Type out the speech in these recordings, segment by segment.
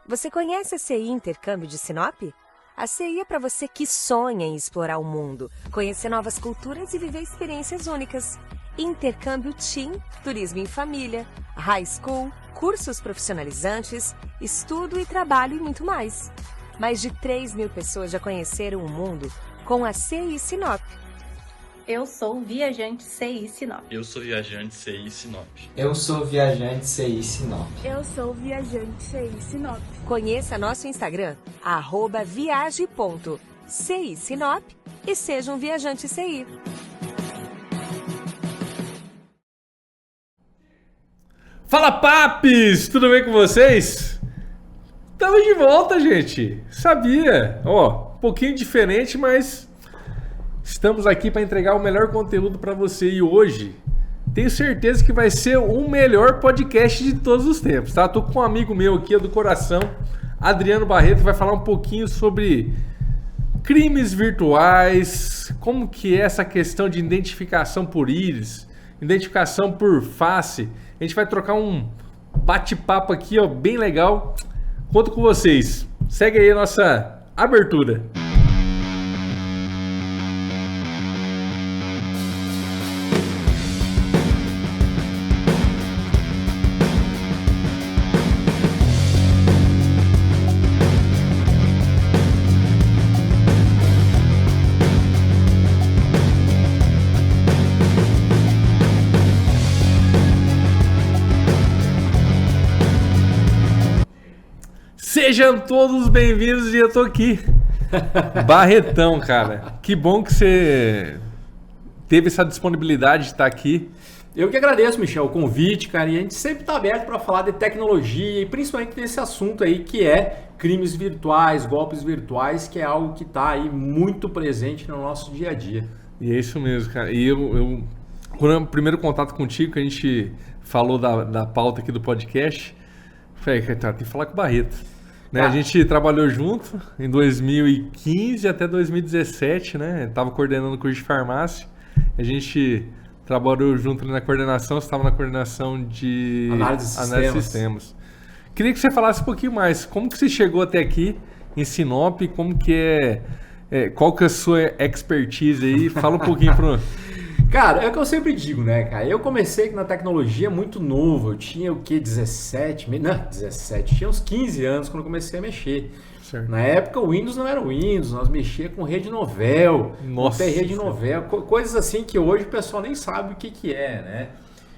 Você conhece a CI Intercâmbio de Sinop? A CI é para você que sonha em explorar o mundo, conhecer novas culturas e viver experiências únicas. Intercâmbio Team, turismo em família, high school, cursos profissionalizantes, estudo e trabalho e muito mais. Mais de 3.000 pessoas já conheceram o mundo com a CI Sinop. Eu sou viajante CI Sinop. Eu sou viajante CI Sinop. Eu sou viajante CI Sinop. Eu sou viajante CI Sinop. Conheça nosso Instagram, @viage.cisinop e seja um viajante CI. Fala, papis! Tudo bem com vocês? Estamos de volta, gente. Sabia? Um pouquinho diferente, mas estamos aqui para entregar o melhor conteúdo para você. E hoje, tenho certeza que vai ser o melhor podcast de todos os tempos, tá? Tô com um amigo meu aqui, do coração, Adriano Barreto, vai falar um pouquinho sobre crimes virtuais, como que é essa questão de identificação por íris, identificação por face. A gente vai trocar um bate-papo aqui, bem legal. Conto com vocês. Segue aí a nossa abertura. Sejam todos bem-vindos e eu tô aqui. Barretão, cara. Que bom que você teve essa disponibilidade de estar aqui. Eu que agradeço, Michel, o convite, cara. E a gente sempre tá aberto para falar de tecnologia e principalmente desse assunto aí que é crimes virtuais, golpes virtuais, que é algo que tá aí muito presente no nosso dia a dia. E é isso mesmo, cara. E quando o primeiro contato contigo, que a gente falou da pauta aqui do podcast, falei, tem que falar com o Barreto. Né? A gente trabalhou junto em 2015 até 2017, né? Tava coordenando o curso de farmácia. A gente trabalhou junto na coordenação, você estava na coordenação de análise de sistemas. Queria que você falasse um pouquinho mais. Como que você chegou até aqui em Sinop? Como que qual que é a sua expertise aí? Fala um pouquinho pro... Cara, é o que eu sempre digo, né, cara? Eu comecei na tecnologia muito novo. Eu tinha o quê? 17? Não, 17. Tinha uns 15 anos quando eu comecei a mexer. Certo. Na época o Windows não era o Windows, nós mexia com rede novel. Nossa. Rede novel, coisas assim que hoje o pessoal nem sabe o que é, né?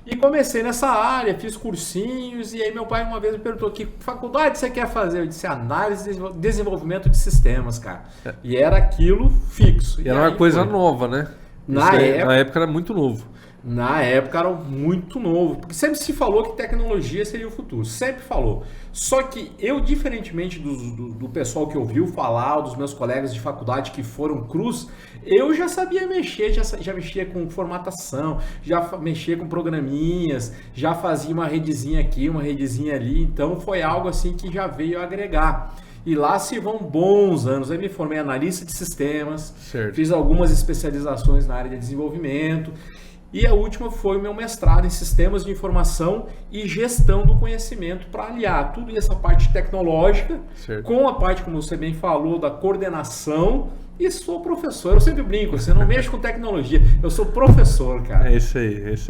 E comecei nessa área, fiz cursinhos, e aí meu pai uma vez me perguntou: que faculdade você quer fazer? Eu disse: análise e desenvolvimento de sistemas, cara. E era aquilo fixo. E era uma coisa nova, né? Na época era muito novo. Na época era muito novo, porque sempre se falou que tecnologia seria o futuro, sempre falou. Só que eu, diferentemente do pessoal que ouviu falar, dos meus colegas de faculdade que foram cruz, eu já sabia mexer, já mexia com formatação, já mexia com programinhas, já fazia uma redezinha aqui, uma redezinha ali, então foi algo assim que já veio agregar. E lá se vão bons anos. Aí me formei analista de sistemas, certo. Fiz algumas especializações na área de desenvolvimento. E a última foi o meu mestrado em sistemas de informação e gestão do conhecimento para aliar tudo essa parte tecnológica, certo, com a parte, como você bem falou, da coordenação. E sou professor. Eu sempre brinco, você não mexe com tecnologia, eu sou professor, cara. É isso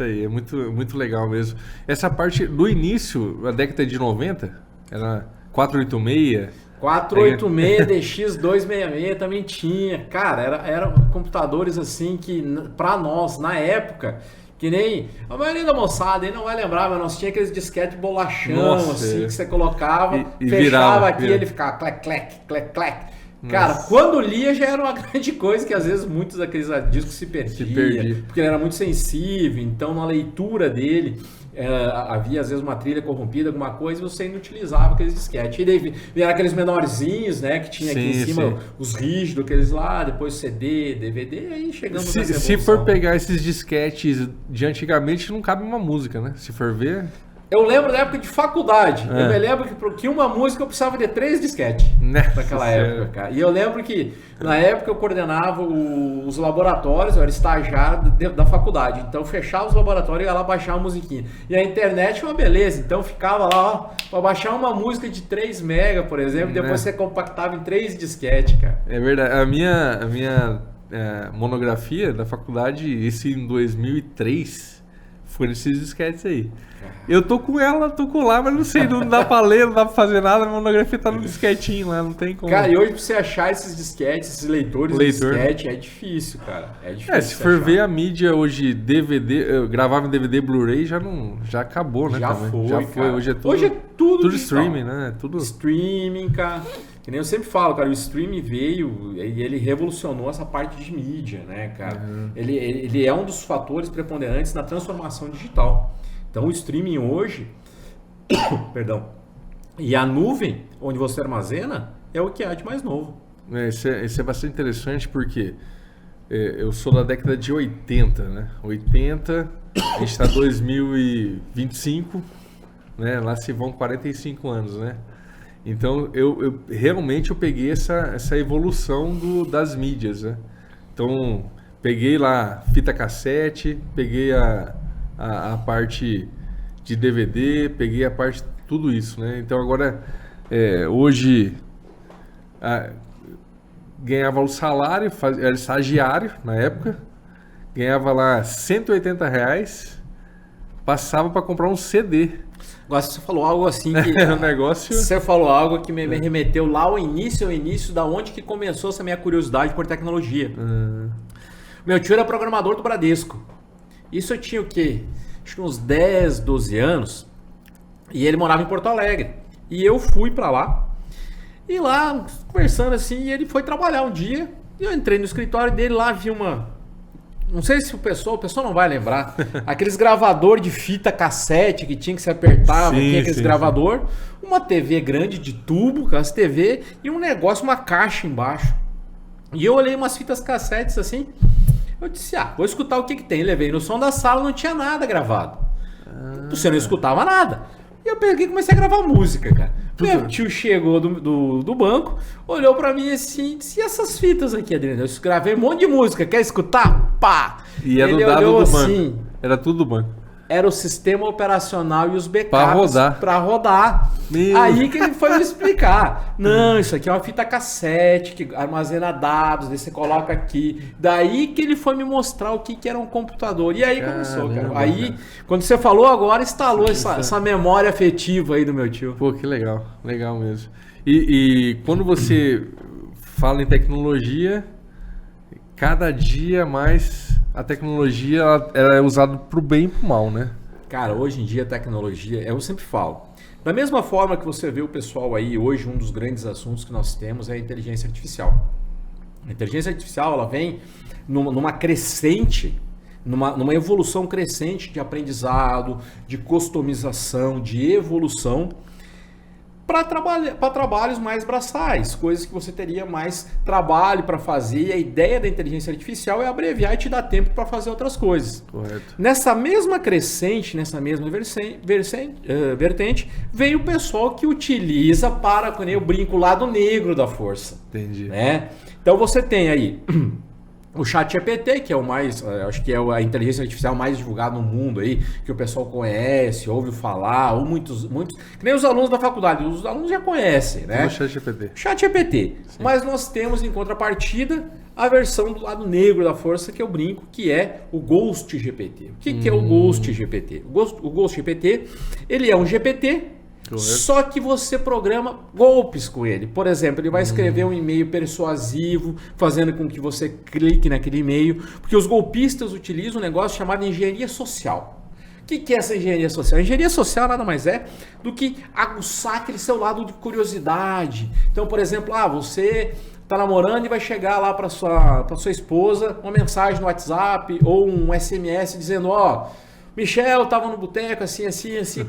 aí. É muito, muito legal mesmo. Essa parte do início, a década de 90, era 486... 486 DX266 também tinha. Cara, eram computadores assim que, pra nós, na época, que nem a maioria da moçada aí não vai lembrar, mas nós tinha aqueles disquete bolachão. Nossa, assim, que você colocava, e fechava virava, aqui, ele ficava clac, clac, clac, clac. Cara, nossa, quando lia já era uma grande coisa, que às vezes muitos daqueles discos se perdiam, porque ele era muito sensível, então na leitura dele havia às vezes uma trilha corrompida, alguma coisa, e você ainda utilizava aqueles disquetes. E daí vieram aqueles menorzinhos, né, que tinha aqui em cima, os rígidos, aqueles lá, depois CD, DVD, aí chegamos nessa evolução. Se for pegar esses disquetes de antigamente, não cabe uma música, né? Se for ver... Eu lembro da época de faculdade. Eu me lembro que uma música eu precisava de 3 disquetes naquela época, cara. E eu lembro que na época eu coordenava os laboratórios, eu era estagiário da faculdade. Então eu fechava os laboratórios e ia lá baixar uma musiquinha. E a internet é uma beleza, então eu ficava lá, ó, pra baixar uma música de 3 mega, por exemplo, depois você compactava em 3 disquetes, cara. É verdade. A minha monografia da faculdade, esse em 2003, foi nesses disquetes aí. Eu tô com ela, tô com lá, mas não sei, não dá pra ler, não dá pra fazer nada, a monografia tá no disquetinho lá, não tem como. Cara, e hoje pra você achar esses disquetes, esses leitores de disquete, é difícil, cara. É difícil. Se for ver a mídia hoje, DVD, gravava em DVD, Blu-ray, já acabou, né? Já também. foi, Cara. Hoje é tudo streaming, né? Tudo streaming, cara. Que nem eu sempre falo, cara, o streaming veio e ele revolucionou essa parte de mídia, né, cara? Ele é um dos fatores preponderantes na transformação digital. Então o streaming hoje, perdão, e a nuvem, onde você armazena, é o que há de mais novo. Isso é bastante interessante porque eu sou da década de 80, né? 80, a gente está em 2025, né? Lá se vão 45 anos, né? Então eu realmente peguei essa evolução das mídias, né? Então peguei lá fita cassete, peguei a parte de DVD, peguei a parte de tudo isso, né? Então agora hoje ganhava o salário, era estagiário na época, ganhava lá R$180, passava para comprar um CD. Agora você falou algo assim que... o negócio... Você falou algo que me remeteu lá ao início da onde que começou essa minha curiosidade por tecnologia. Meu tio era programador do Bradesco. Isso eu tinha o quê? Acho que uns 10, 12 anos. E ele morava em Porto Alegre. E eu fui pra lá. E lá, conversando assim, ele foi trabalhar um dia. E eu entrei no escritório dele lá, vi uma... Não sei se o pessoal não vai lembrar. Aqueles gravador de fita cassete que tinha que se apertar, tinha aqueles gravador. Sim. Uma TV grande de tubo, aquelas TV, e um negócio, uma caixa embaixo. E eu olhei umas fitas cassetes assim. Eu disse, vou escutar o que tem. Levei no som da sala, não tinha nada gravado. Você não escutava nada. E eu peguei e comecei a gravar música, cara. Meu tio chegou do banco, olhou pra mim assim e disse, e essas fitas aqui, Adriano? Eu gravei um monte de música, quer escutar? Pá! E era ele dado olhou do assim, banco. Era tudo do banco. Era o sistema operacional e os backups pra rodar. Aí que ele foi me explicar. Não, isso aqui é uma fita cassete que armazena dados, daí você coloca aqui. Daí que ele foi me mostrar o que era um computador. E aí começou, cara. Aí, quando você falou agora, instalou essa memória afetiva aí do meu tio. Pô, que legal. Legal mesmo. E quando você fala em tecnologia, cada dia mais... A tecnologia ela é usada pro bem e pro mal, né? Cara, hoje em dia a tecnologia, eu sempre falo, da mesma forma que você vê o pessoal aí, hoje um dos grandes assuntos que nós temos é a inteligência artificial. A inteligência artificial, ela vem numa crescente, numa evolução crescente de aprendizado, de customização, de evolução, para trabalhos mais braçais, coisas que você teria mais trabalho para fazer. E a ideia da inteligência artificial é abreviar e te dar tempo para fazer outras coisas. Correto. Nessa mesma crescente, nessa mesma vertente, vem o pessoal que utiliza para, quando eu brinco, o lado negro da força. Entendi. Né? Então você tem aí o ChatGPT, que é o mais, acho que é a inteligência artificial mais divulgada no mundo aí, que o pessoal conhece, ouve falar, ou muitos, que nem os alunos da faculdade, os alunos já conhecem, né? O ChatGPT. ChatGPT. Mas nós temos em contrapartida a versão do lado negro da força, que eu brinco, que é o Ghost GPT. O que é o Ghost GPT? O Ghost GPT, ele é um GPT, só que você programa golpes com ele. Por exemplo, ele vai escrever um e-mail persuasivo, fazendo com que você clique naquele e-mail, porque os golpistas utilizam um negócio chamado engenharia social. O que é essa engenharia social? A engenharia social nada mais é do que aguçar aquele seu lado de curiosidade. Então, por exemplo, você está namorando e vai chegar lá para sua esposa uma mensagem no WhatsApp ou um SMS dizendo, Michel tava no boteco assim,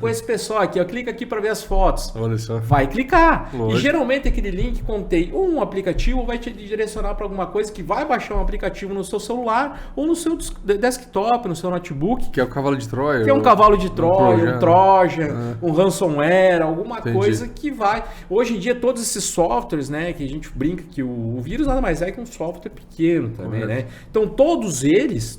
com esse pessoal aqui, ó, clica aqui para ver as fotos. Olha só. Vai clicar. Lógico. E geralmente aquele link contém um aplicativo, vai te direcionar para alguma coisa que vai baixar um aplicativo no seu celular ou no seu desktop, no seu notebook. Que é o cavalo de Troia. Que é um cavalo de Troia, um Trojan, Ah. um ransomware, alguma Entendi. coisa que vai... Hoje em dia, todos esses softwares, né, que a gente brinca que o vírus nada mais é que um software pequeno também, Correto. né? Então, todos eles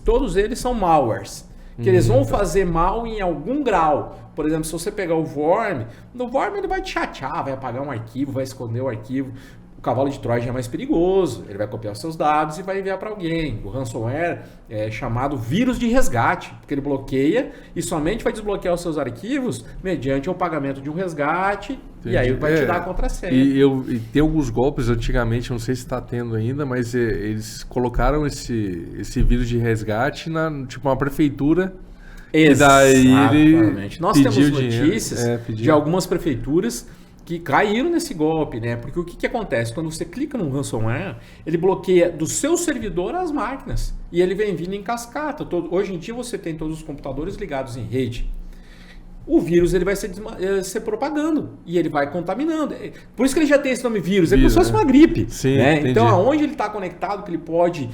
são malwares. Que eles vão fazer mal em algum grau. Por exemplo, se você pegar o Worm, no Worm ele vai te chatear, vai apagar um arquivo, vai esconder o arquivo. O cavalo de Troia já é mais perigoso, ele vai copiar os seus dados e vai enviar para alguém. O ransomware é chamado vírus de resgate, porque ele bloqueia e somente vai desbloquear os seus arquivos mediante o pagamento de um resgate. Entendi. E aí vai te dar a contrassenha. E tem alguns golpes antigamente, não sei se está tendo ainda, mas eles colocaram esse vírus de resgate na tipo uma prefeitura. E daí ele Exatamente. Nós temos pediu dinheiro. notícias Pediu. de algumas prefeituras que caíram nesse golpe, né? Porque o que acontece? Quando você clica no ransomware, ele bloqueia do seu servidor as máquinas e ele vem vindo em cascata. Hoje em dia você tem todos os computadores ligados em rede. O vírus ele vai se propagando e ele vai contaminando. Por isso que ele já tem esse nome vírus. É como se fosse uma gripe. Sim, né? entendi. Então, aonde ele está conectado, que ele pode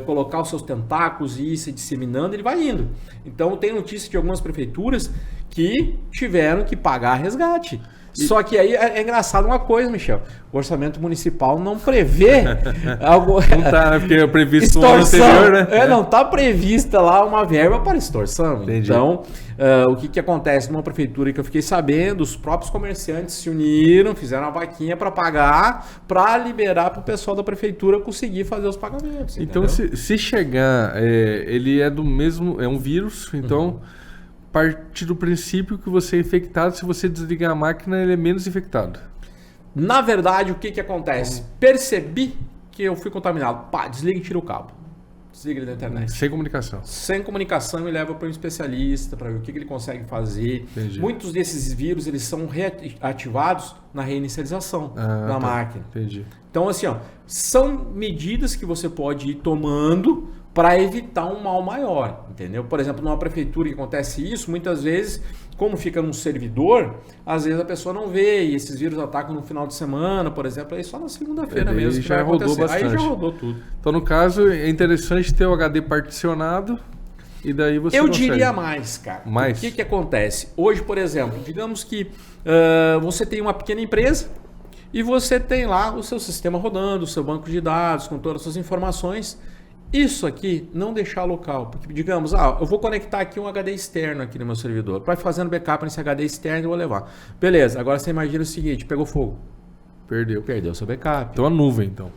colocar os seus tentáculos e ir se disseminando, ele vai indo. Então, tem notícia de algumas prefeituras que tiveram que pagar resgate. Só que aí é engraçado uma coisa, Michel. O orçamento municipal não prevê algo. Não tá, né? Porque é previsto no ano Extorsão. anterior, né? Não tá prevista lá uma verba para extorsão. Entendi. Então, o que acontece numa prefeitura que eu fiquei sabendo, os próprios comerciantes se uniram, fizeram uma vaquinha para pagar, para liberar para o pessoal da prefeitura conseguir fazer os pagamentos. Então, entendeu? se chegar, ele é do mesmo, é um vírus, então parte do princípio que você é infectado, se você desligar a máquina, ele é menos infectado. Na verdade, o que acontece? Percebi que eu fui contaminado. Pá, desliga e tira o cabo. Desliga ele da internet. Sem comunicação. Sem comunicação e leva para um especialista para ver o que ele consegue fazer. Entendi. Muitos desses vírus eles são reativados na reinicialização da máquina. Entendi. Então, assim, ó, são medidas que você pode ir tomando para evitar um mal maior, entendeu? Por exemplo, numa prefeitura que acontece isso, muitas vezes, como fica num servidor, às vezes a pessoa não vê e esses vírus atacam no final de semana, por exemplo, aí só na segunda-feira mesmo que já vai rodou acontecer. Aí bastante. já rodou tudo. Então, no caso, é interessante ter o HD particionado e daí você Eu consegue. diria mais, cara. Mais? O que acontece? Hoje, por exemplo, digamos que você tem uma pequena empresa e você tem lá o seu sistema rodando, o seu banco de dados, com todas as suas informações. Isso aqui não deixar local, porque digamos, eu vou conectar aqui um HD externo aqui no meu servidor, vai fazendo backup nesse HD externo e vou levar. Beleza, agora você imagina o seguinte, pegou fogo. Perdeu seu backup. Então a nuvem, então.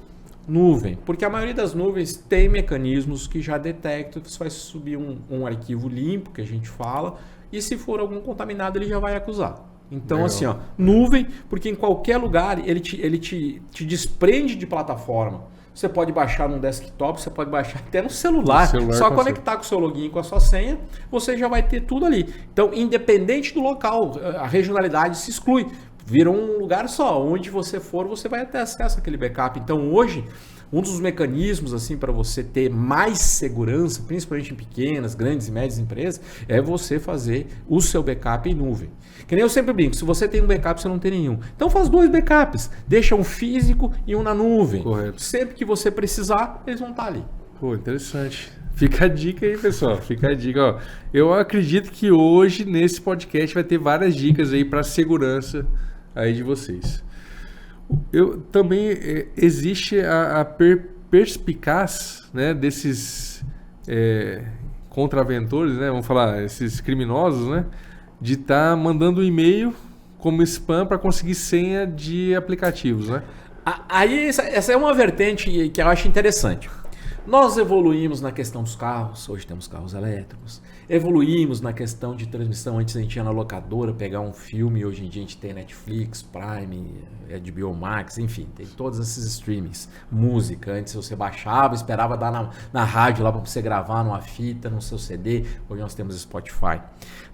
Nuvem, porque a maioria das nuvens tem mecanismos que já detectam que você vai subir um arquivo limpo, que a gente fala, e se for algum contaminado ele já vai acusar. Então, Legal. assim, nuvem, porque em qualquer lugar ele te desprende de plataforma. Você pode baixar no desktop, você pode baixar até no celular. Só conectar com o seu login, com a sua senha, você já vai ter tudo ali. Então, independente do local, a regionalidade se exclui. Vira um lugar só. Onde você for, você vai ter acesso àquele backup. Então, hoje, um dos mecanismos assim para você ter mais segurança, principalmente em pequenas, grandes e médias empresas, é você fazer o seu backup em nuvem. Que nem eu sempre brinco, se você tem um backup, você não tem nenhum. Então faz 2 backups, deixa um físico e um na nuvem. Correto. Sempre que você precisar, eles vão estar ali. Pô, interessante. Fica a dica aí, pessoal. Fica a dica. Ó. Eu acredito que hoje, nesse podcast, vai ter várias dicas aí para segurança aí de vocês. Também existe a perspicaz, né, desses contraventores, né, vamos falar, esses criminosos, né, de estar mandando um e-mail como spam para conseguir senha de aplicativos, né? Aí essa é uma vertente que eu acho interessante. Nós evoluímos na questão dos carros, hoje temos carros elétricos. Evoluímos na questão de transmissão, antes a gente ia na locadora pegar um filme, hoje em dia a gente tem Netflix, Prime, HBO Max, enfim, tem todos esses streamings. Música, antes você baixava, esperava dar na rádio lá para você gravar numa fita, no seu CD, hoje nós temos Spotify.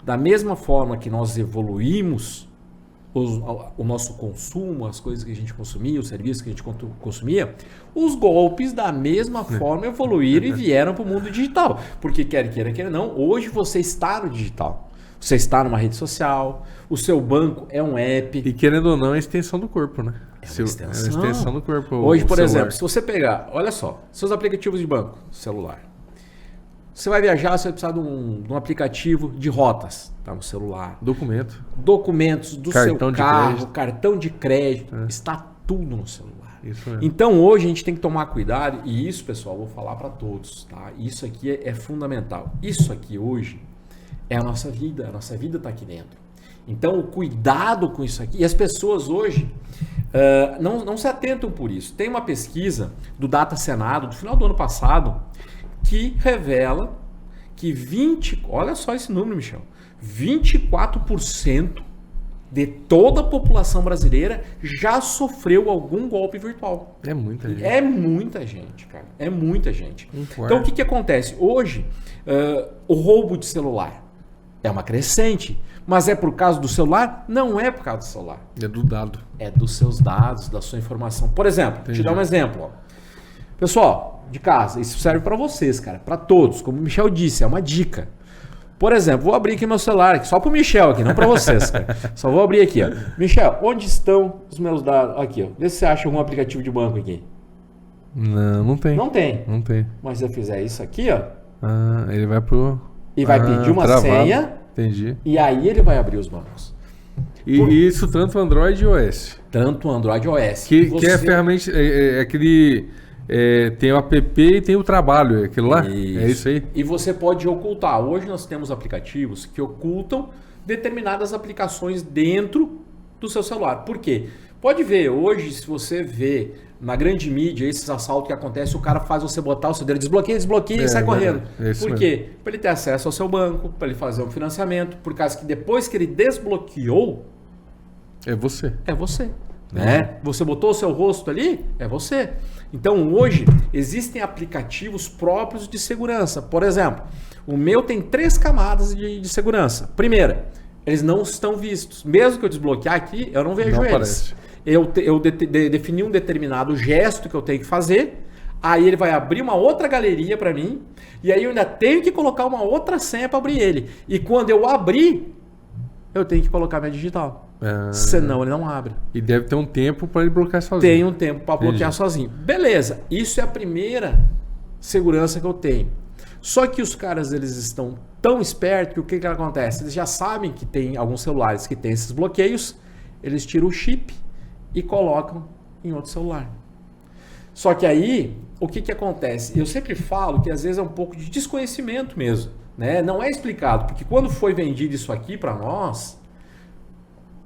Da mesma forma que nós evoluímos, o nosso consumo, as coisas que a gente consumia, os serviços que a gente consumia, os golpes da mesma forma evoluíram e vieram para o mundo digital. Porque quer queira, quer não, hoje você está no digital. Você está numa rede social, o seu banco é um app. E querendo ou não, é a extensão do corpo, né? É uma extensão. É a extensão do corpo. Hoje, por celular. exemplo, se você pegar, olha só, seus aplicativos de banco, celular. Você vai viajar, você vai precisar de um aplicativo de rotas, tá no celular. Documentos do cartão seu carro, cartão de crédito, está tudo no celular. Isso mesmo. Então hoje a gente tem que tomar cuidado, e isso, pessoal, eu vou falar para todos, tá? Isso aqui é fundamental. Isso aqui hoje é a nossa vida está aqui dentro. Então o cuidado com isso aqui, e as pessoas hoje não se atentam por isso. Tem uma pesquisa do Data Senado, do final do ano passado, que revela que olha só esse número, Michel, 24% de toda a população brasileira já sofreu algum golpe virtual. É muita gente. É muita gente, cara. É muita gente. Um Então o que acontece? Hoje, o roubo de celular é uma crescente, mas é por causa do celular? Não é por causa do celular. É do dado. É dos seus dados, da sua informação. Por exemplo, te dar um exemplo. Ó. Pessoal, de casa, isso serve para vocês, cara, para todos. Como o Michel disse, é uma dica. Por exemplo, vou abrir aqui meu celular, aqui, só para o Michel aqui, não para vocês, cara. Só vou abrir aqui, ó. Michel, onde estão os meus dados? Aqui, ó. Vê se você acha algum aplicativo de banco aqui. Não tem. Não tem. Não tem. Mas se eu fizer isso aqui, ó. Ele vai pro... E vai pedir uma senha. Entendi. E aí ele vai abrir os bancos. E isso tanto Android e iOS. Tanto Android e iOS. Que é ferramenta... É aquele... tem o app e tem o trabalho, é aquilo lá? Isso. É isso aí? E você pode ocultar. Hoje nós temos aplicativos que ocultam determinadas aplicações dentro do seu celular. Por quê? Pode ver, hoje se você vê na grande mídia esses assaltos que acontecem, o cara faz você botar o seu dedo, desbloqueia e sai correndo. Por quê? Para ele ter acesso ao seu banco, para ele fazer um financiamento, por causa que depois que ele desbloqueou... É você. É você. Né? Você botou o seu rosto ali, é você. Então hoje existem aplicativos próprios de segurança. Por exemplo, o meu tem 3 camadas de segurança. Primeira, eles não estão vistos. Mesmo que eu desbloquear aqui, eu não vejo eles. Aparece. Eu defini um determinado gesto que eu tenho que fazer, aí ele vai abrir uma outra galeria para mim, e aí eu ainda tenho que colocar uma outra senha para abrir ele. E quando eu abrir, eu tenho que colocar minha digital. Senão ele não abre. E deve ter um tempo para ele bloquear sozinho. Tem um tempo para bloquear sozinho. Beleza, isso é a primeira segurança que eu tenho. Só que os caras, eles estão tão espertos que o que acontece? Eles já sabem que tem alguns celulares que tem esses bloqueios, eles tiram o chip e colocam em outro celular. Só que aí, o que acontece? Eu sempre falo que às vezes é um pouco de desconhecimento mesmo, né? Não é explicado, porque quando foi vendido isso aqui para nós,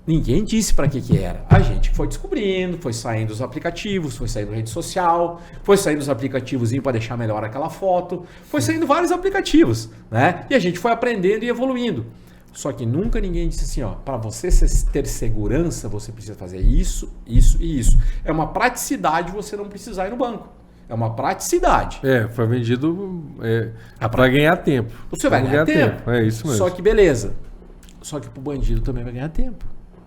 ninguém disse para que era. A gente foi descobrindo, foi saindo os aplicativos, foi saindo rede social, foi saindo os aplicativos para deixar melhor aquela foto, foi saindo vários aplicativos, né? E a gente foi aprendendo e evoluindo. Só que nunca ninguém disse assim, ó, para você ter segurança, você precisa fazer isso, isso e isso. É uma praticidade você não precisar ir no banco. É uma praticidade. Foi vendido para ganhar tempo. Você vai ganhar tempo. É isso mesmo. Só que beleza. Só que pro bandido também vai ganhar tempo.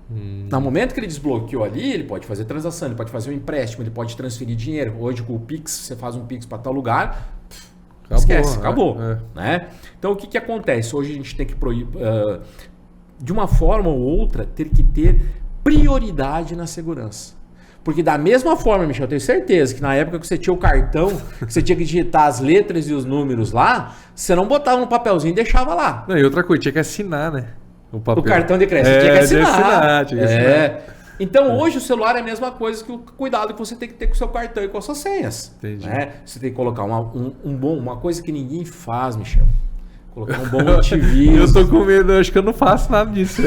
No momento que ele desbloqueou ali, ele pode fazer transação, ele pode fazer um empréstimo, ele pode transferir dinheiro. Hoje com o Pix, você faz um Pix para tal lugar, esquece, acabou. Né? Então o que acontece? Hoje a gente tem que proibir, de uma forma ou outra, ter que ter prioridade na segurança. Porque da mesma forma, Michel, eu tenho certeza que na época que você tinha o cartão, que você tinha que digitar as letras e os números lá, você não botava no papelzinho e deixava lá. Não, e outra coisa, tinha que assinar, né? O cartão de crédito tinha que assinar. Tinha que assinar. Então hoje o celular é a mesma coisa que o cuidado que você tem que ter com o seu cartão e com as suas senhas. Entendi. Né? Você tem que colocar uma coisa que ninguém faz, Michel. Colocar um bom antivírus. Eu tô com medo, acho que eu não faço nada disso.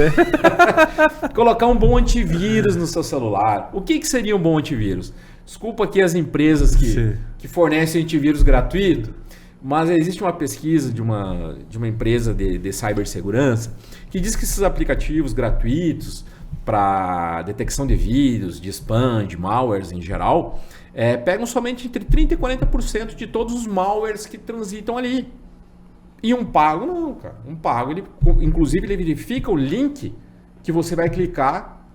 Colocar um bom antivírus no seu celular. O que seria um bom antivírus? Desculpa aqui as empresas que fornecem antivírus gratuito, mas existe uma pesquisa de uma empresa de cibersegurança que diz que esses aplicativos gratuitos para detecção de vírus, de spam, de malwares em geral, pegam somente entre 30% e 40% de todos os malwares que transitam ali. E um pago não, cara. Um pago, inclusive ele verifica o link que você vai clicar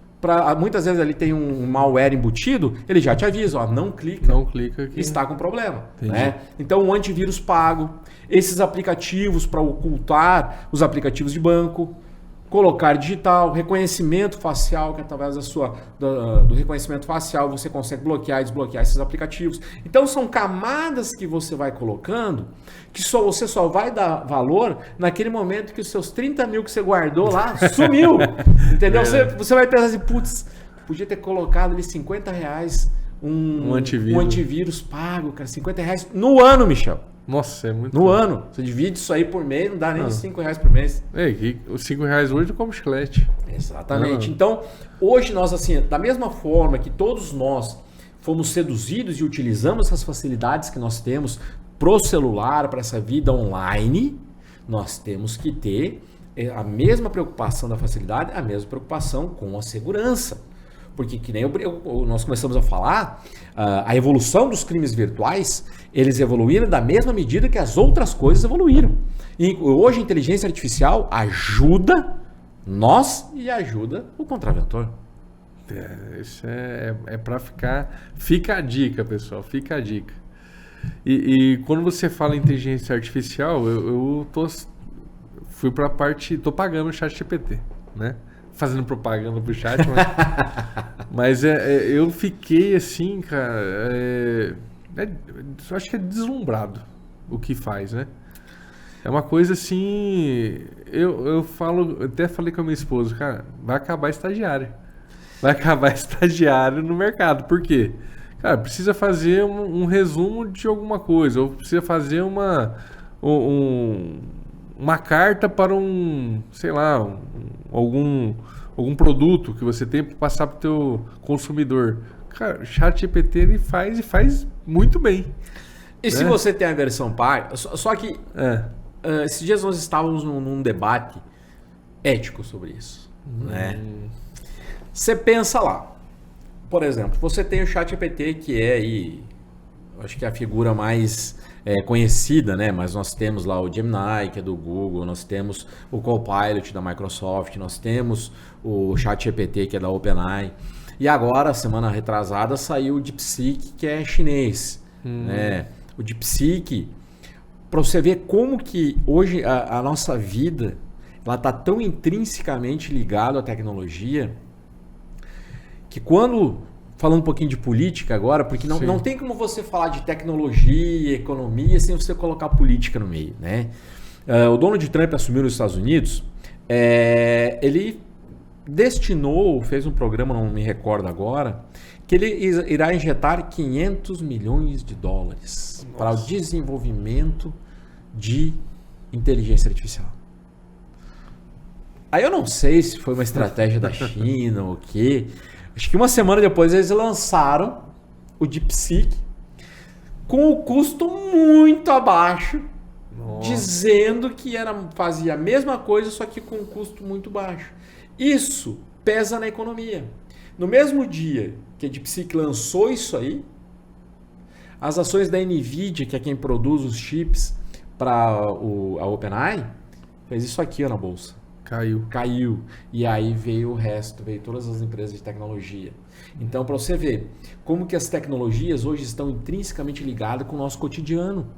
muitas vezes ali tem um malware embutido, ele já te avisa, ó, não clica. Não clica aqui. Está com problema. Entendi. Né? Então, o antivírus pago, esses aplicativos para ocultar os aplicativos de banco, colocar digital, reconhecimento facial, que através do reconhecimento facial você consegue bloquear e desbloquear esses aplicativos. Então, são camadas que você vai colocando que você só vai dar valor naquele momento que os seus 30 mil que você guardou lá sumiu. Entendeu? Você vai pensar assim, putz, podia ter colocado ali R$50 um antivírus pago, cara, R$50 no ano, Michel. Nossa, é muito. No ano. Você divide isso aí por mês, não dá nem R$5 por mês. Os R$5 hoje eu como chiclete. Exatamente. Então, hoje nós, assim, da mesma forma que todos nós fomos seduzidos e utilizamos essas facilidades que nós temos pro celular, para essa vida online, nós temos que ter a mesma preocupação da facilidade, a mesma preocupação com a segurança. Porque, que nem nós começamos a falar, a evolução dos crimes virtuais, eles evoluíram da mesma medida que as outras coisas evoluíram. E hoje a inteligência artificial ajuda nós e ajuda o contraventor. Isso é para ficar... Fica a dica, pessoal, fica a dica. E quando você fala em inteligência artificial, eu fui para a parte... Tô pagando o ChatGPT, né? Fazendo propaganda pro chat, mas eu fiquei assim, cara, eu acho que é deslumbrado o que faz, né? É uma coisa assim, eu até falei com a minha esposa, cara, vai acabar estagiário no mercado, por quê? Cara, precisa fazer um resumo de alguma coisa, ou precisa fazer uma carta para sei lá, algum produto que você tem para passar para o teu consumidor. Cara, o ChatGPT ele faz muito bem. E se você tem a versão paga, só que esses dias nós estávamos num debate ético sobre isso. Né? Você pensa lá, por exemplo, você tem o ChatGPT que é aí, acho que é a figura mais conhecida, né? Mas nós temos lá o Gemini, que é do Google, nós temos o Copilot da Microsoft, nós temos o ChatGPT, que é da OpenAI. E agora, semana retrasada, saiu o DeepSeek, que é chinês. Né? O DeepSeek, para você ver como que hoje a nossa vida ela está tão intrinsecamente ligada à tecnologia, que quando... Falando um pouquinho de política agora, porque não tem como você falar de tecnologia, economia, sem você colocar política no meio, né? O Donald Trump assumiu nos Estados Unidos, ele fez um programa, não me recordo agora, que ele irá injetar $500 milhões para o desenvolvimento de inteligência artificial. Aí eu não sei se foi uma estratégia da China ou o quê. Acho que uma semana depois eles lançaram o DeepSeek com o custo muito abaixo, dizendo que fazia a mesma coisa, só que com um custo muito baixo. Isso pesa na economia. No mesmo dia que a DeepSeek lançou isso aí, as ações da NVIDIA, que é quem produz os chips para a OpenAI, fez isso aqui na bolsa. Caiu. E aí veio o resto, veio todas as empresas de tecnologia. Então, para você ver como que as tecnologias hoje estão intrinsecamente ligadas com o nosso cotidiano.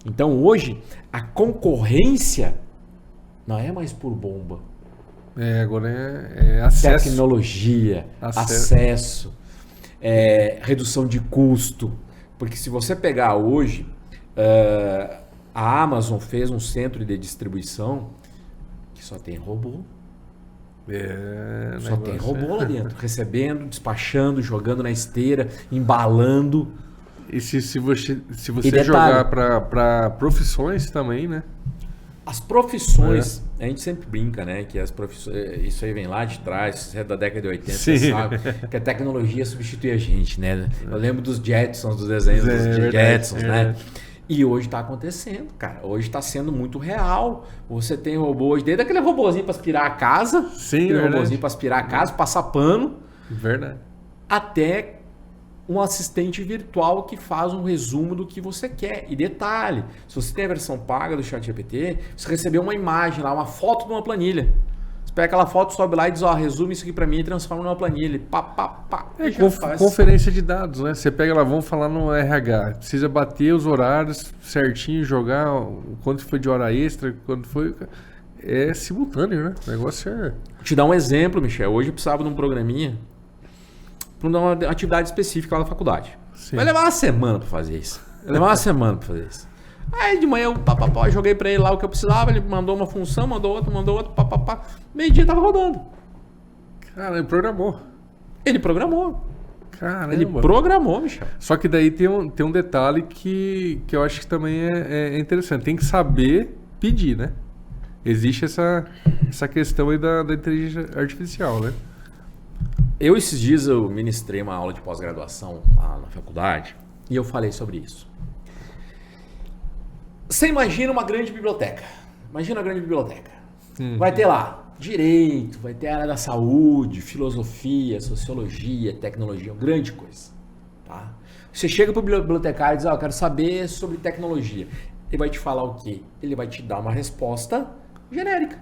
Então, hoje, a concorrência não é mais por bomba. Agora é acesso. Tecnologia, acesso, redução de custo. Porque se você pegar hoje, a Amazon fez um centro de distribuição que só tem robô. Só tem robô lá dentro, recebendo, despachando, jogando na esteira, embalando. E se você jogar para profissões também, né? As profissões, a gente sempre brinca, né? Que as profissões, isso aí vem lá de trás, é da década de 80, você sabe? Que a tecnologia substitui a gente, né? Eu lembro dos Jetsons, dos desenhos dos Jetsons, né? E hoje está acontecendo, cara. Hoje está sendo muito real. Você tem robôs, desde aquele robôzinho para aspirar a casa, robôzinho para aspirar a casa, passar pano, verdade, até um assistente virtual que faz um resumo do que você quer. E detalhe, se você tem a versão paga do ChatGPT, você recebeu uma imagem lá, uma foto de uma planilha. Você pega aquela foto, sobe lá e diz, ó, resume isso aqui pra mim e transforma numa planilha. Pá, pá, pá. É E já faz. conferência de dados, né? Você pega lá, vamos falar no RH. Precisa bater os horários certinho, jogar quanto foi de hora extra, quanto foi... É simultâneo, né? O negócio é... Vou te dar um exemplo, Michel. Hoje eu precisava de um programinha para uma atividade específica lá na faculdade. Sim. Vai levar uma semana para fazer isso. Aí de manhã eu joguei para ele lá o que eu precisava, ele mandou uma função, mandou outra, papapá. Meio-dia tava rodando. Cara, ele programou. Caramba. Ele programou, Michel. Só que daí tem um detalhe que eu acho que também é interessante. Tem que saber pedir, né? Existe essa questão aí da inteligência artificial, né? Esses dias eu ministrei uma aula de pós-graduação lá na faculdade e eu falei sobre isso. Você imagina uma grande biblioteca. Vai ter lá direito, vai ter a área da saúde, filosofia, sociologia, tecnologia, uma grande coisa. Tá? Você chega para o bibliotecário e diz, eu quero saber sobre tecnologia. Ele vai te falar o quê? Ele vai te dar uma resposta genérica.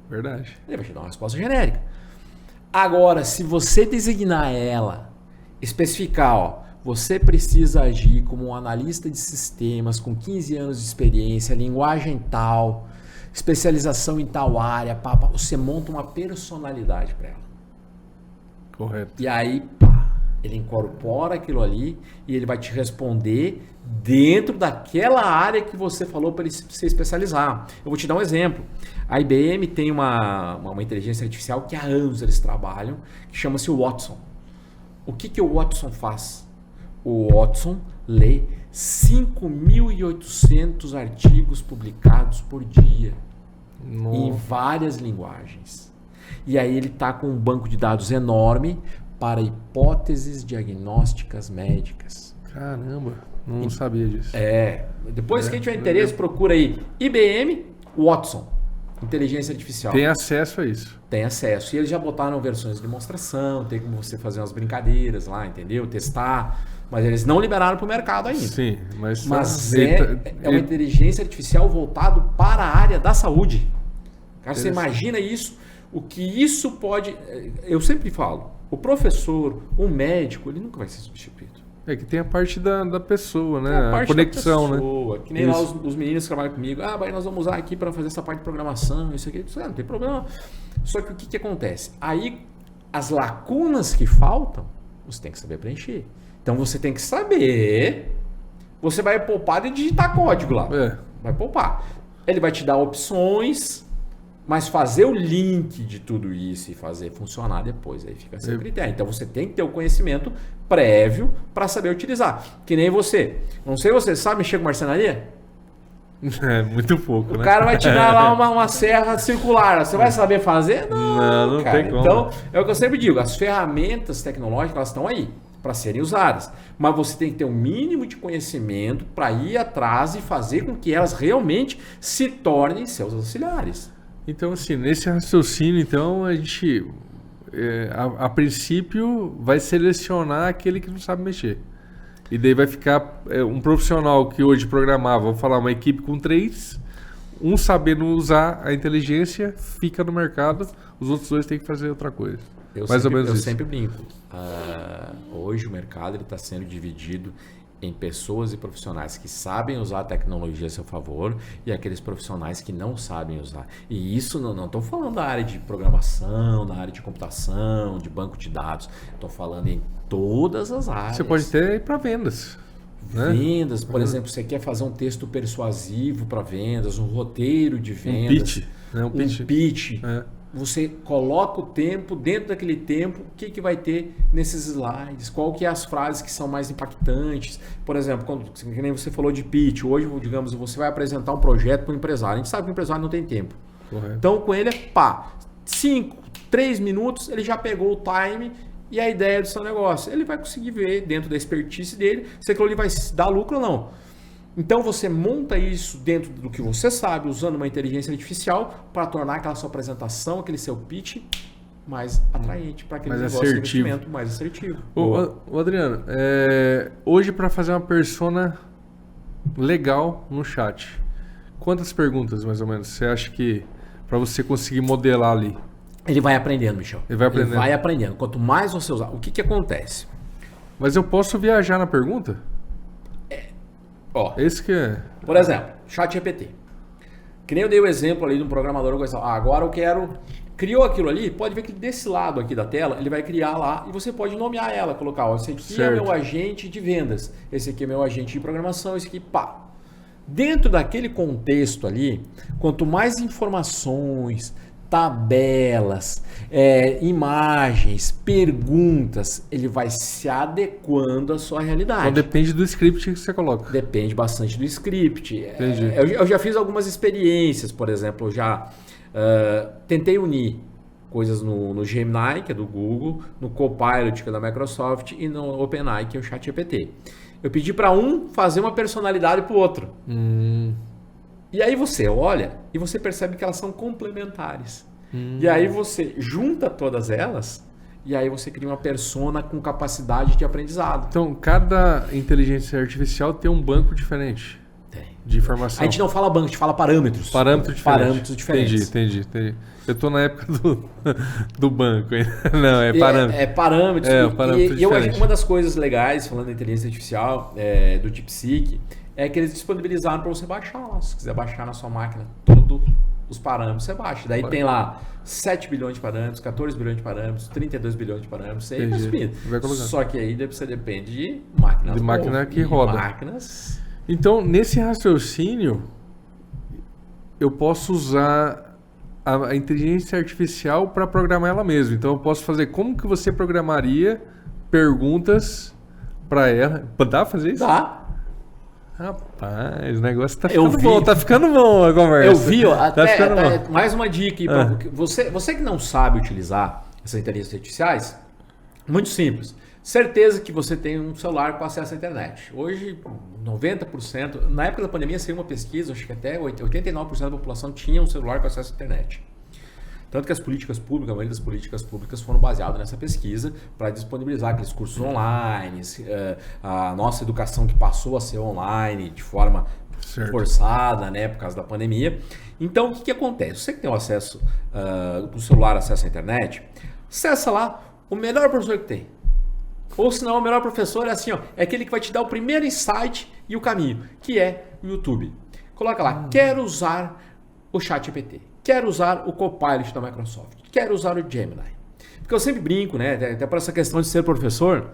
Verdade. Ele vai te dar uma resposta genérica. Agora, se você designar ela, especificar, ó, você precisa agir como um analista de sistemas com 15 anos de experiência, linguagem tal, especialização em tal área, você monta uma personalidade para ela. Correto. E aí, ele incorpora aquilo ali e ele vai te responder dentro daquela área que você falou para ele se especializar. Eu vou te dar um exemplo. A IBM tem uma inteligência artificial que há anos eles trabalham, que chama-se o Watson. O que o Watson faz? O Watson lê 5.800 artigos publicados por dia, em várias linguagens. E aí ele está com um banco de dados enorme para hipóteses diagnósticas médicas. Caramba, não sabia disso. Depois quem tiver interesse, procura aí IBM Watson, inteligência artificial. Tem acesso a isso. Tem acesso. E eles já botaram versões de demonstração, tem como você fazer umas brincadeiras lá, entendeu? Testar. Mas eles não liberaram para o mercado ainda. Sim, mas é uma inteligência artificial voltada para a área da saúde. Cara, você imagina isso, o que isso pode... Eu sempre falo, o professor, o médico, ele nunca vai ser substituído. É que tem a parte da pessoa, né? A conexão, né? Que nem lá os meninos que trabalham comigo. Vai, nós vamos usar aqui para fazer essa parte de programação, isso aqui. Não tem problema. Só que o que acontece? Aí, as lacunas que faltam, você tem que saber preencher. Então, você tem que saber... Você vai poupar de digitar código lá. Vai poupar. Ele vai te dar opções... Mas fazer o link de tudo isso e fazer funcionar depois, aí fica sem critério. Então você tem que ter o conhecimento prévio para saber utilizar. Que nem você. Não sei você, sabe mexer com marcenaria? Muito pouco, né? O cara vai te dar lá uma serra circular. Você vai saber fazer? Não cara. Tem como. Então, é o que eu sempre digo. As ferramentas tecnológicas, elas estão aí para serem usadas. Mas você tem que ter um mínimo de conhecimento para ir atrás e fazer com que elas realmente se tornem seus auxiliares. Então, assim, nesse raciocínio, então, a gente, a princípio, vai selecionar aquele que não sabe mexer. E daí vai ficar um profissional que hoje programava, vamos falar, uma equipe com 3, um sabendo usar a inteligência, fica no mercado, os outros 2 têm que fazer outra coisa. Eu sempre brinco. Hoje o mercado está sendo dividido em pessoas e profissionais que sabem usar a tecnologia a seu favor e aqueles profissionais que não sabem usar. E isso não estou falando da área de programação, da área de computação, de banco de dados. Estou falando em todas as áreas. Você pode até ir para vendas. Né? Vendas, por exemplo, você quer fazer um texto persuasivo para vendas, um roteiro de vendas. Um pitch. Você coloca o tempo, dentro daquele tempo, o que vai ter nesses slides, qual que é as frases que são mais impactantes. Por exemplo, quando que nem você falou de pitch, hoje, digamos, você vai apresentar um projeto para o empresário. A gente sabe que o empresário não tem tempo. Correto. Então, com ele 3 minutos, ele já pegou o time e a ideia do seu negócio. Ele vai conseguir ver, dentro da expertise dele, se aquilo ali vai dar lucro ou não. Então você monta isso dentro do que você sabe, usando uma inteligência artificial para tornar aquela sua apresentação, aquele seu pitch mais atraente para aquele negócio de investimento mais assertivo. Ô Adriano, hoje para fazer uma persona legal no chat, quantas perguntas mais ou menos você acha que para você conseguir modelar ali? Ele vai aprendendo, Michel. Ele vai aprendendo. Ele vai aprendendo. Quanto mais você usar, o que acontece? Mas eu posso viajar na pergunta? Ó, Esse que é... por exemplo, ChatGPT. Que nem eu dei o exemplo ali de um programador, agora eu quero... Criou aquilo ali, pode ver que desse lado aqui da tela, ele vai criar lá e você pode nomear ela, colocar, ó, esse aqui Certo. é meu agente de vendas, esse aqui é meu agente de programação, esse aqui, pá. Dentro daquele contexto ali, quanto mais informações, tabelas, imagens, perguntas, ele vai se adequando à sua realidade. Então depende do script que você coloca. Depende bastante do script. Entendi. Eu já fiz algumas experiências, por exemplo, eu já tentei unir coisas no Gemini, que é do Google, no Copilot, que é da Microsoft, e no OpenAI, que é o ChatGPT. Eu pedi para um fazer uma personalidade para o outro. E aí você olha e você percebe que elas são complementares. E aí você junta todas elas e aí você cria uma persona com capacidade de aprendizado. Então, cada inteligência artificial tem um banco diferente de informação. A gente não fala banco, a gente fala parâmetros. Parâmetros diferentes. Parâmetros diferentes. Entendi. Eu tô na época do banco ainda. Não, é parâmetro. É parâmetros. Parâmetro diferente. Uma das coisas legais, falando da inteligência artificial, do DeepSeek, é que eles disponibilizaram para você baixar lá. Se quiser baixar na sua máquina todos os parâmetros, você baixa. Daí tem lá 7 bilhões de parâmetros, 14 bilhões de parâmetros, 32 bilhões de parâmetros, aí vai subindo. Só que aí você depende de máquinas. De máquina que roda. Máquinas. Então, nesse raciocínio, eu posso usar a inteligência artificial para programar ela mesma. Então, eu posso fazer como que você programaria perguntas para ela. Dá pra fazer isso? Dá. Rapaz, o negócio tá ficando bom. Tá ficando bom a conversa. Eu vi, ó, até mais uma dica aí. Você que não sabe utilizar essas inteligências artificiais, muito simples. Certeza que você tem um celular com acesso à internet. Hoje, 90%, na época da pandemia saiu uma pesquisa, acho que até 89% da população tinha um celular com acesso à internet. Tanto que as políticas públicas, a maioria das políticas públicas foram baseadas nessa pesquisa para disponibilizar aqueles cursos online, a nossa educação que passou a ser online de forma forçada, né, por causa da pandemia. Então, o que acontece? Você que tem o acesso, o celular, acesso à internet, acessa lá o melhor professor que tem. Ou se não, o melhor professor é assim, ó, é aquele que vai te dar o primeiro insight e o caminho, que é o YouTube. Coloca lá, quero usar o ChatGPT, quero usar o Copilot da Microsoft, quero usar o Gemini. Porque eu sempre brinco, né, até por essa questão de ser professor,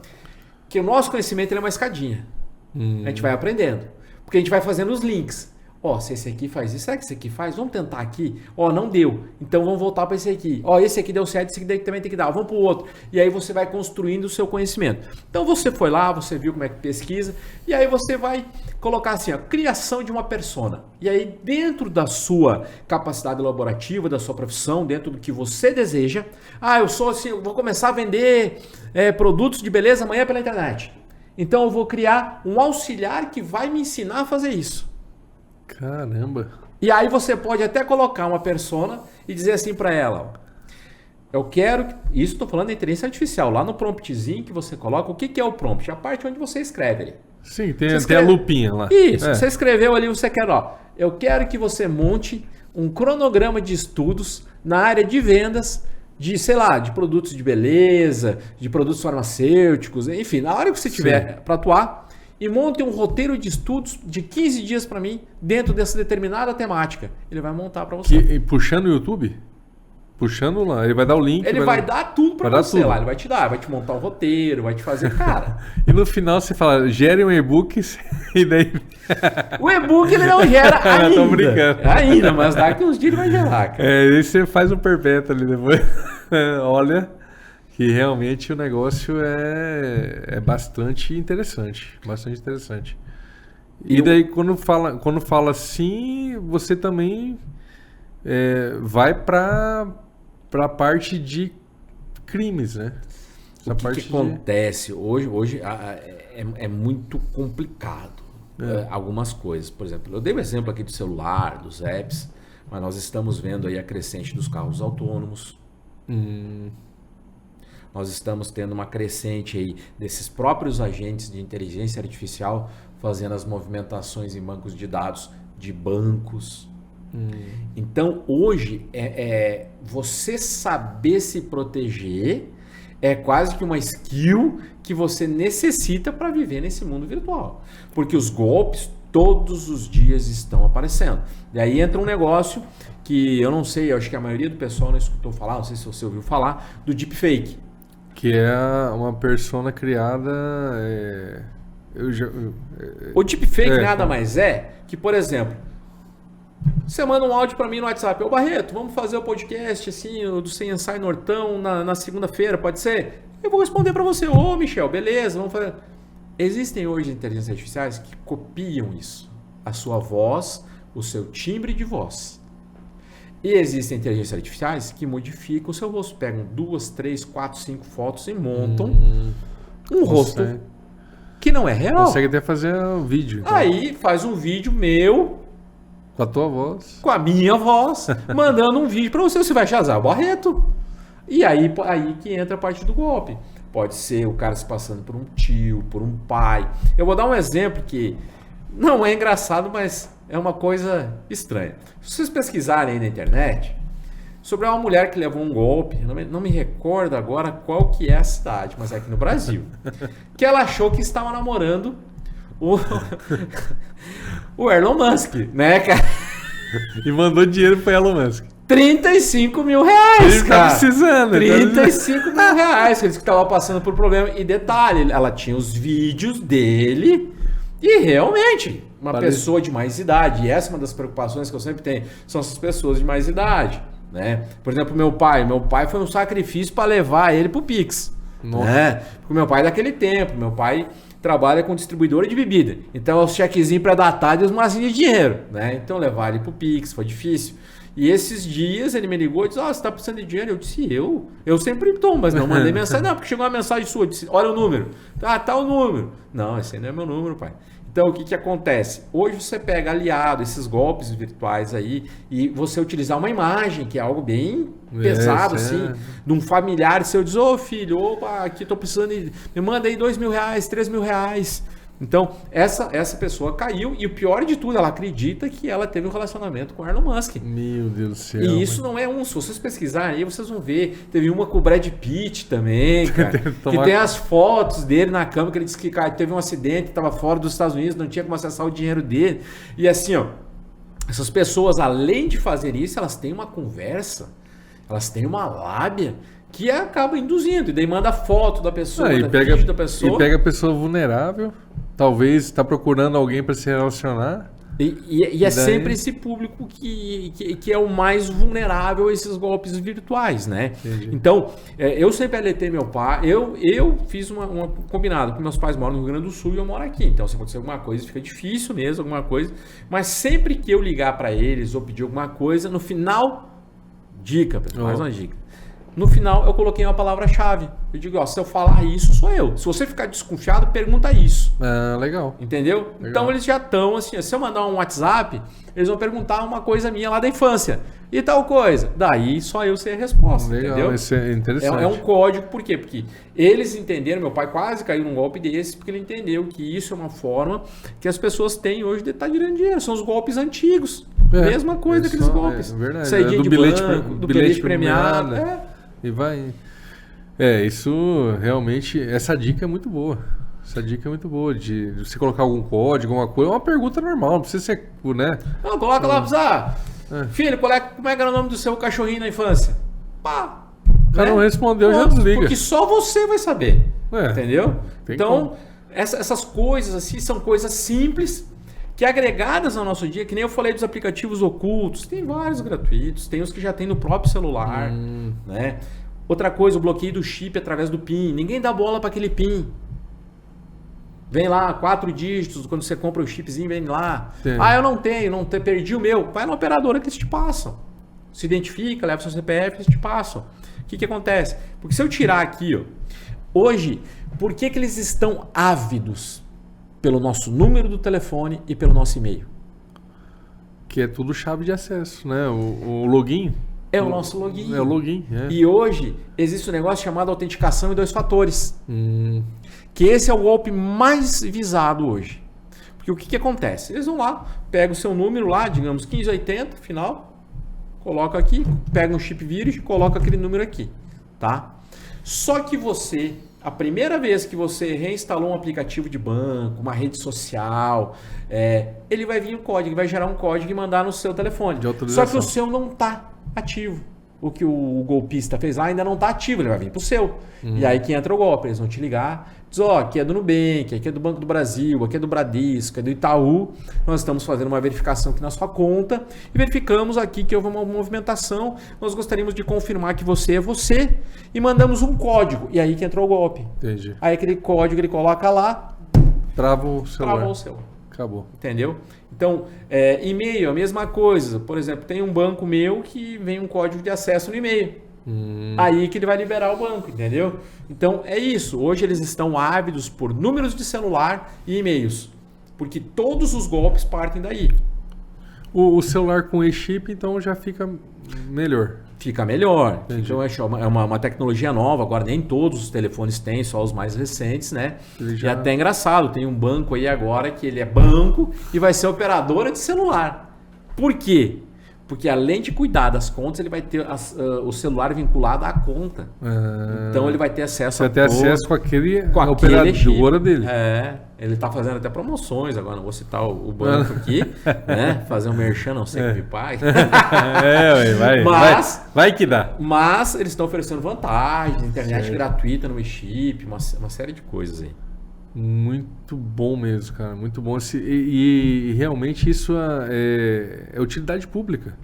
que o nosso conhecimento ele é uma escadinha. A gente vai aprendendo, porque a gente vai fazendo os links. Ó, se esse aqui faz isso, será que esse aqui faz? Vamos tentar aqui. Ó, não deu. Então vamos voltar para esse aqui. Ó, esse aqui deu certo, esse aqui também tem que dar. Vamos para o outro. E aí você vai construindo o seu conhecimento. Então você foi lá, você viu como é que pesquisa, e aí você vai colocar assim, ó, criação de uma persona. E aí dentro da sua capacidade elaborativa, da sua profissão, dentro do que você deseja, eu sou assim, eu vou começar a vender produtos de beleza amanhã pela internet. Então eu vou criar um auxiliar que vai me ensinar a fazer isso. Caramba. E aí você pode até colocar uma persona e dizer assim para ela, ó, eu quero... Isso estou falando da inteligência artificial. Lá no promptzinho que você coloca, o que é o prompt? É a parte onde você escreve ali. Sim, tem até a lupinha lá. Isso, você escreveu ali, você quer, ó, eu quero que você monte um cronograma de estudos na área de vendas de, sei lá, de produtos de beleza, de produtos farmacêuticos, enfim, na hora que você tiver para atuar, e monte um roteiro de estudos de 15 dias para mim, dentro dessa determinada temática. Ele vai montar para você. Puxando o YouTube? Puxando lá, ele vai dar o link. Ele vai dar tudo para você lá, ele vai te dar, vai te montar um roteiro, vai te fazer, cara. E no final você fala, gere um e-book e daí... O e-book ele não gera ainda. Tô brincando. Ainda, mas daqui uns dias ele vai gerar, cara. Aí você faz um perpétuo ali depois. Olha... que realmente o negócio é bastante interessante. Bastante interessante. E daí, quando fala assim, você também vai para a parte de crimes, né? O que acontece? Hoje é muito complicado. Algumas coisas. Por exemplo, eu dei um exemplo aqui do celular, dos apps, mas nós estamos vendo aí a crescente dos carros autônomos. Nós estamos tendo uma crescente aí desses próprios agentes de inteligência artificial fazendo as movimentações em bancos de dados de bancos. Então, hoje, você saber se proteger é quase que uma skill que você necessita para viver nesse mundo virtual. Porque os golpes todos os dias estão aparecendo. E aí entra um negócio que eu não sei, eu acho que a maioria do pessoal não escutou falar, não sei se você ouviu falar, do deepfake. Que é uma persona criada... O deepfake nada mais é que, por exemplo, você manda um áudio para mim no WhatsApp. Ô Barreto, vamos fazer o podcast assim, do Sem Ensaio Nortão na segunda-feira, pode ser? Eu vou responder para você. Ô Michel, beleza, vamos fazer. Existem hoje inteligências artificiais que copiam isso. A sua voz, o seu timbre de voz. E existem inteligências artificiais que modificam o seu rosto. Pegam 2, 3, 4, 5 fotos e montam um rosto que não é real. Consegue até fazer um vídeo. Então. Aí faz um vídeo meu... Com a tua voz. Com a minha voz, mandando um vídeo para você. Você vai achar o Barreto. E aí que entra a parte do golpe. Pode ser o cara se passando por um tio, por um pai. Eu vou dar um exemplo que não é engraçado, mas é uma coisa estranha. Se vocês pesquisarem aí na internet sobre uma mulher que levou um golpe, não me recordo agora qual que é a cidade, mas é aqui no Brasil, que ela achou que estava namorando o Elon Musk, né, cara? E mandou dinheiro para Elon Musk. 35 mil reais, ele cara. Tá precisando. 35 mil reais. Eles que estavam passando por problema. E detalhe, ela tinha os vídeos dele e realmente uma pessoa de mais idade. E essa é uma das preocupações que eu sempre tenho. São essas pessoas de mais idade, né? Por exemplo, meu pai foi um sacrifício para levar ele pro Pix. Né? Porque meu pai é daquele tempo. Meu pai trabalha com distribuidora de bebida. Então, os chequezinhos pré-datados e as massinhas de dinheiro, né? Então, levar ele pro Pix foi difícil. E esses dias ele me ligou e disse, você tá precisando de dinheiro? Eu disse, eu sempre tomo, mas não mandei mensagem. Não, porque chegou uma mensagem sua, eu disse, olha o número. Tá o número. Não, esse aí não é meu número, pai. Então, o que acontece? Hoje você pega aliado, esses golpes virtuais aí, e você utilizar uma imagem, que é algo bem pesado, assim, de um familiar seu, diz, filho, opa, aqui tô precisando, me manda aí 2 mil reais, 3 mil reais. Então, essa pessoa caiu e o pior de tudo, ela acredita que ela teve um relacionamento com o Elon Musk. Meu Deus do céu. E isso não é se vocês pesquisarem aí, vocês vão ver. Teve uma com o Brad Pitt também, cara. Que tem as fotos dele na cama, que ele disse que teve um acidente, estava fora dos Estados Unidos, não tinha como acessar o dinheiro dele. E assim, essas pessoas, além de fazer isso, elas têm uma conversa, elas têm uma lábia que acaba induzindo. E daí manda foto da pessoa, vídeo da pessoa. E pega a pessoa vulnerável. Talvez está procurando alguém para se relacionar. E é sempre esse público que é o mais vulnerável a esses golpes virtuais, né? Entendi. Então, eu sempre alertei meu pai. Eu fiz uma combinado, porque meus pais moram no Rio Grande do Sul e eu moro aqui. Então, se acontecer alguma coisa, fica difícil mesmo, alguma coisa. Mas sempre que eu ligar para eles ou pedir alguma coisa, no final, dica, pessoal, mais uma dica. No final, eu coloquei uma palavra-chave. Eu digo, se eu falar isso, sou eu. Se você ficar desconfiado, pergunta isso. Ah, legal. Entendeu? Legal. Então, eles já estão assim, se eu mandar um WhatsApp, eles vão perguntar uma coisa minha lá da infância. E tal coisa. Daí, só eu sei a resposta. Legal, entendeu? Isso é interessante. É um código, por quê? Porque eles entenderam, meu pai quase caiu num golpe desse, porque ele entendeu que isso é uma forma que as pessoas têm hoje de estar tirando dinheiro. São os golpes antigos. Mesma coisa daqueles golpes. É verdade. Saída de banco, do bilhete premiado. E vai. Isso realmente. Essa dica é muito boa. Essa dica é muito boa. De você colocar algum código, alguma coisa. É uma pergunta normal, não precisa ser. Né? Não, coloca lá, filho, como é que era o nome do seu cachorrinho na infância? Pá! O cara não respondeu, já desliga. Porque só você vai saber. Entendeu? Então, como. essas coisas assim são coisas simples. Que agregadas ao nosso dia, que nem eu falei dos aplicativos ocultos, tem vários gratuitos, tem os que já tem no próprio celular, né? Outra coisa, o bloqueio do chip através do PIN. Ninguém dá bola para aquele PIN. Vem lá, 4 dígitos, quando você compra o chipzinho, vem lá. Sim. Eu não tenho, perdi o meu. Vai na operadora que eles te passam. Se identifica, leva seu CPF, eles te passam. O que acontece? Porque se eu tirar aqui, hoje, por que eles estão ávidos? Pelo nosso número do telefone e pelo nosso e-mail. Que é tudo chave de acesso, né? O login. É o nosso login. É o login. E hoje existe um negócio chamado autenticação em 2 fatores. Que esse é o golpe mais visado hoje. Porque o que acontece? Eles vão lá, pegam o seu número lá, digamos 1580, final, coloca aqui, pega um chip vírus e coloca aquele número aqui, tá? Só que você, a primeira vez que você reinstalou um aplicativo de banco, uma rede social, ele vai vir um código, vai gerar um código e mandar no seu telefone. Só que o seu não está ativo. O que o golpista fez lá ainda não está ativo, ele vai vir para o seu. E aí que entra o golpe, eles vão te ligar, diz, aqui é do Nubank, aqui é do Banco do Brasil, aqui é do Bradesco, é do Itaú. Nós estamos fazendo uma verificação aqui na sua conta e verificamos aqui que houve uma movimentação. Nós gostaríamos de confirmar que você é você e mandamos um código. E aí que entrou o golpe. Entendi. Aí aquele código ele coloca lá, trava o celular. travou o seu. Acabou. Entendeu? Então, e-mail, a mesma coisa. Por exemplo, tem um banco meu que vem um código de acesso no e-mail. Aí que ele vai liberar o banco, entendeu? Então, é isso. Hoje eles estão ávidos por números de celular e e-mails. Porque todos os golpes partem daí. O celular com e-chip, então, já fica melhor. Fica melhor. Entendi. Então, é uma tecnologia nova. Agora, nem todos os telefones têm, só os mais recentes, né? E até engraçado, tem um banco aí agora que ele é banco e vai ser operadora de celular. Por quê? Porque além de cuidar das contas, ele vai ter o celular vinculado à conta. Então, ele vai ter acesso a ter acesso com aquele operadora chip dele. Ele está fazendo até promoções agora, não vou citar o banco aqui, né? Fazer um merchan, não sei que me pague. Vai que dá. Mas eles estão oferecendo vantagens, internet gratuita no eShip, uma série de coisas aí. Muito bom mesmo, cara. Muito bom. E realmente isso é utilidade pública.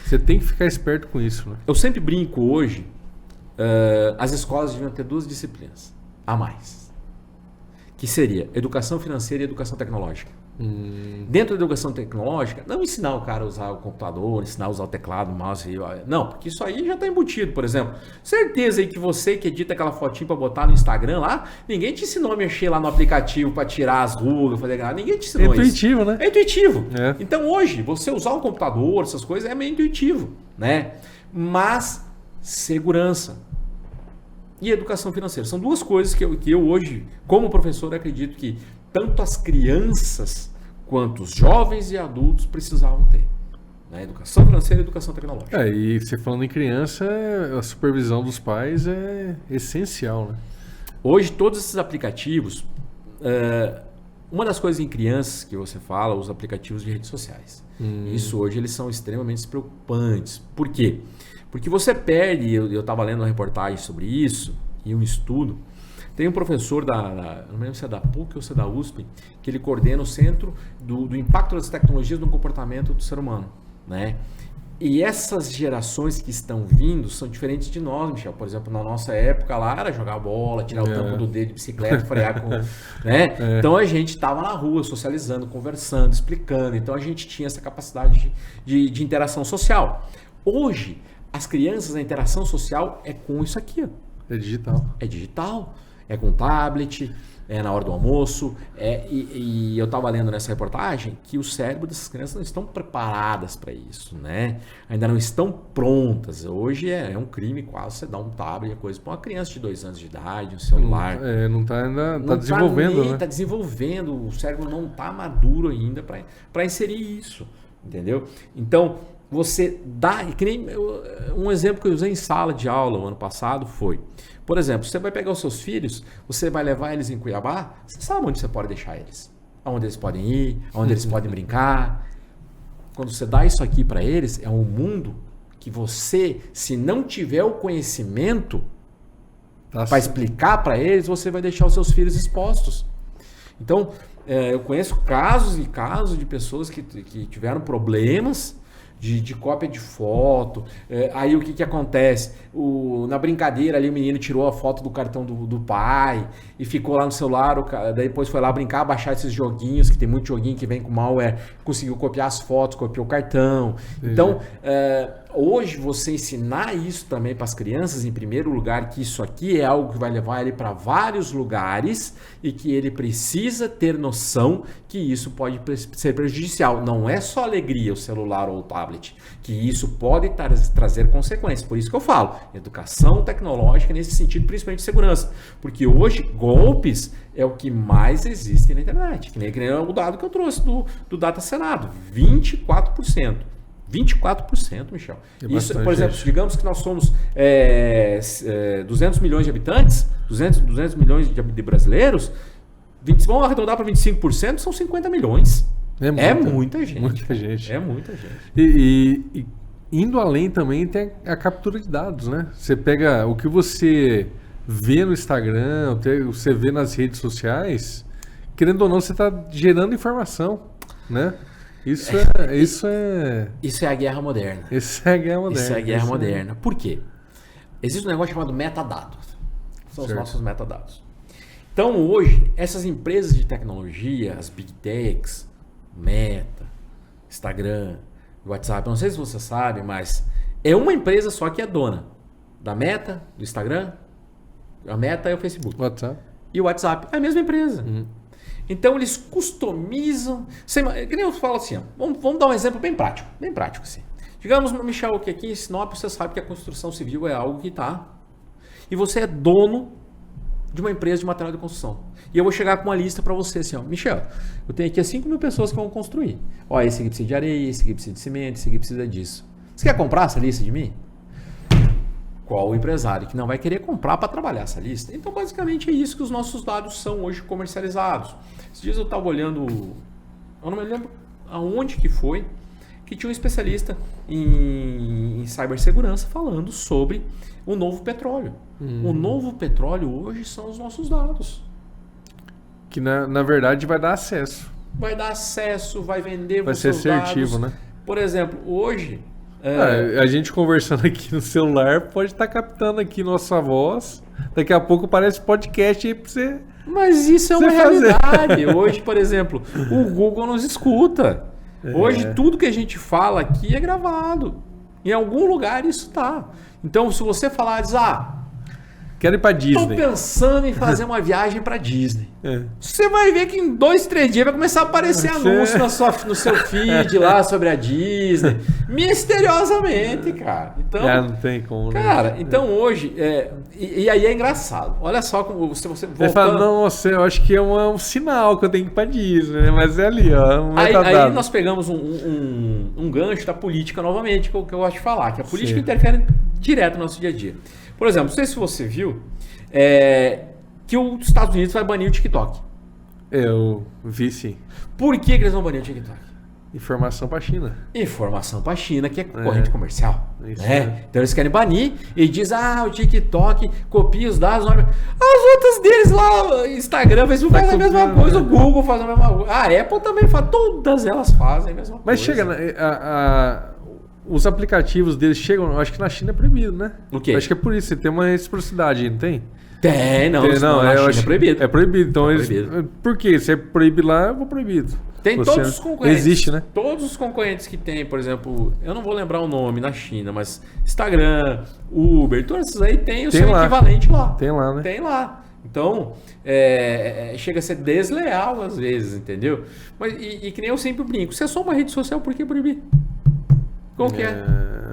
Você tem que ficar esperto com isso, né? Eu sempre brinco hoje, as escolas deviam ter 2 disciplinas a mais. Que seria educação financeira e educação tecnológica. Dentro da educação tecnológica, não ensinar o cara a usar o computador, ensinar a usar o teclado, o mouse. Não, porque isso aí já está embutido, por exemplo. Certeza aí que você que edita aquela fotinha para botar no Instagram lá, ninguém te ensinou a mexer lá no aplicativo para tirar as rugas, fazer nada. Ninguém te ensinou isso. É intuitivo, né? É intuitivo. Então hoje, você usar um computador, essas coisas, é meio intuitivo, né? Mas segurança e educação financeira. São 2 coisas que eu hoje, como professor, acredito que tanto as crianças quanto os jovens e adultos precisavam ter. Né? Educação financeira e educação tecnológica. E você falando em criança, a supervisão dos pais é essencial, né? Hoje, todos esses aplicativos, uma das coisas em crianças que você fala, os aplicativos de redes sociais. Isso hoje eles são extremamente preocupantes. Por quê? Porque você perde, eu estava lendo uma reportagem sobre isso, e um estudo, tem um professor não lembro se é da PUC ou se é da USP, que ele coordena o centro do impacto das tecnologias no comportamento do ser humano, né? E essas gerações que estão vindo são diferentes de nós, Michel. Por exemplo, na nossa época lá era jogar bola, tirar o tampo do dedo de bicicleta, frear com... né? Então a gente estava na rua socializando, conversando, explicando. Então a gente tinha essa capacidade de interação social. Hoje, as crianças, a interação social é com isso aqui. Ó. É digital. É digital. É com tablet, é na hora do almoço. E eu estava lendo nessa reportagem que o cérebro dessas crianças não estão preparadas para isso, né? Ainda não estão prontas. Hoje é um crime quase você dar um tablet, coisa para uma criança de 2 anos de idade, um celular. Não está ainda desenvolvendo, né? Está desenvolvendo, o cérebro não está maduro ainda para inserir isso, entendeu? Então, você dá... Que nem um exemplo que eu usei em sala de aula o ano passado foi... Por exemplo, você vai pegar os seus filhos, você vai levar eles em Cuiabá, você sabe onde você pode deixar eles. Aonde eles podem ir, aonde eles podem brincar. Quando você dá isso aqui para eles, é um mundo que você, se não tiver o conhecimento para explicar para eles, você vai deixar os seus filhos expostos. Então, eu conheço casos e casos de pessoas que tiveram problemas de cópia de foto. Aí o que acontece? Na brincadeira ali o menino tirou a foto do cartão do pai e ficou lá no celular, daí depois foi lá brincar, baixar esses joguinhos, que tem muito joguinho que vem com malware, conseguiu copiar as fotos, copiou o cartão. Então, hoje você ensinar isso também para as crianças, em primeiro lugar, que isso aqui é algo que vai levar ele para vários lugares e que ele precisa ter noção que isso pode ser prejudicial. Não é só alegria o celular ou o tablet. tablet. Que isso pode trazer consequências. Por isso que eu falo, educação tecnológica nesse sentido, principalmente de segurança. Porque hoje, golpes é o que mais existe na internet. Que nem o dado que eu trouxe do Data Senado. 24%. 24%, Michel. Isso, por exemplo, digamos que nós somos 200 milhões de habitantes, 200 milhões de brasileiros, vamos arredondar para 25%, são 50 milhões. É muita gente. Muita gente. É muita gente. E indo além também tem a captura de dados, né? Você pega o que você vê no Instagram, o que você vê nas redes sociais, querendo ou não, você está gerando informação, né? Isso é a guerra moderna. Isso é a guerra moderna. Isso é a guerra moderna. Por quê? Existe um negócio chamado metadados. São os nossos metadados. Então hoje, essas empresas de tecnologia, as Big Techs, Meta, Instagram, WhatsApp, eu não sei se você sabe, mas é uma empresa só que é dona da Meta, do Instagram, a Meta é o Facebook. WhatsApp. E o WhatsApp é a mesma empresa. Então eles customizam. Que nem eu falo assim, ó, vamos dar um exemplo bem prático assim. Digamos, Michel, que aqui em Sinop você sabe que a construção civil é algo que está. E você é dono de uma empresa de material de construção. E eu vou chegar com uma lista para você assim, ó, Michel, eu tenho aqui 5 mil pessoas que vão construir. Ó, esse aqui precisa de areia, esse aqui precisa de cimento, esse aqui precisa disso. Você quer comprar essa lista de mim? Qual o empresário que não vai querer comprar para trabalhar essa lista? Então, basicamente, é isso que os nossos dados são hoje comercializados. Esses dias eu estava olhando, eu não me lembro aonde que foi, que tinha um especialista em cibersegurança falando sobre o novo petróleo. O novo petróleo hoje são os nossos dados. Que na verdade vai dar acesso. Vai dar acesso, vai vender vai os ser seus assertivo, dados. né? Por exemplo, hoje... a gente conversando aqui no celular pode estar captando aqui nossa voz. Daqui a pouco parece podcast aí pra você. Mas isso é uma realidade. Hoje, por exemplo, o Google nos escuta. Hoje tudo que a gente fala aqui é gravado. Em algum lugar isso tá. Então, se você falar, quero ir pra Disney. Tô pensando em fazer uma viagem pra Disney. Você vai ver que em 2, 3 dias vai começar a aparecer anúncio no seu feed lá sobre a Disney. Misteriosamente, cara. Então, não tem como. Cara, então hoje... E aí é engraçado. Olha só como você voltando... Você fala, nossa, eu acho que é um sinal que eu tenho que ir pra Disney, né? Mas é ali, ó. Aí nós pegamos um gancho da política novamente, que eu gosto de falar. Que a política interfere direto no nosso dia a dia. Por exemplo, não sei se você viu que os Estados Unidos vai banir o TikTok. Eu vi, sim. Por que eles vão banir o TikTok? Informação para a China. Informação para a China, que é concorrente comercial. Isso, Então eles querem banir e diz, o TikTok copia os dados. As outras deles lá, Instagram, Facebook faz a mesma coisa, o Google faz a mesma coisa. A Apple também faz, todas elas fazem a mesma coisa. Mas chega, os aplicativos deles chegam, eu acho que na China é proibido, né? O quê? Acho que é por isso, você tem uma reciprocidade, não tem? Tem, não, eu acho é proibido. É proibido, então proibido. Por quê? Se é proibido lá, eu vou proibido. Tem todos os concorrentes. Existe, né? Todos os concorrentes que tem, por exemplo, eu não vou lembrar o nome na China, mas Instagram, Uber, todos esses aí tem o seu equivalente lá. Tem lá, né? Tem lá. Então, chega a ser desleal às vezes, entendeu? Mas, e que nem eu sempre brinco, se é só uma rede social, por que proibir? Qual que é?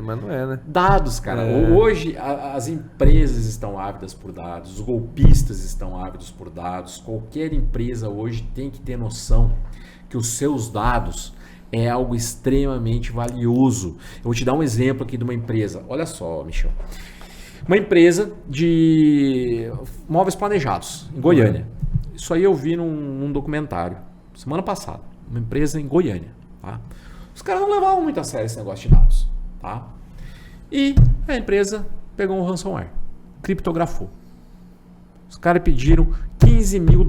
Mas não é, né? Dados, cara. Hoje as empresas estão ávidas por dados, os golpistas estão ávidos por dados. Qualquer empresa hoje tem que ter noção que os seus dados é algo extremamente valioso. Eu vou te dar um exemplo aqui de uma empresa. Olha só, Michel. Uma empresa de móveis planejados, em Goiânia. Isso aí eu vi num documentário, semana passada. Uma empresa em Goiânia, tá? Os caras não levavam muito a sério esse negócio de dados, tá? E a empresa pegou um ransomware, criptografou. Os caras pediram $15 mil.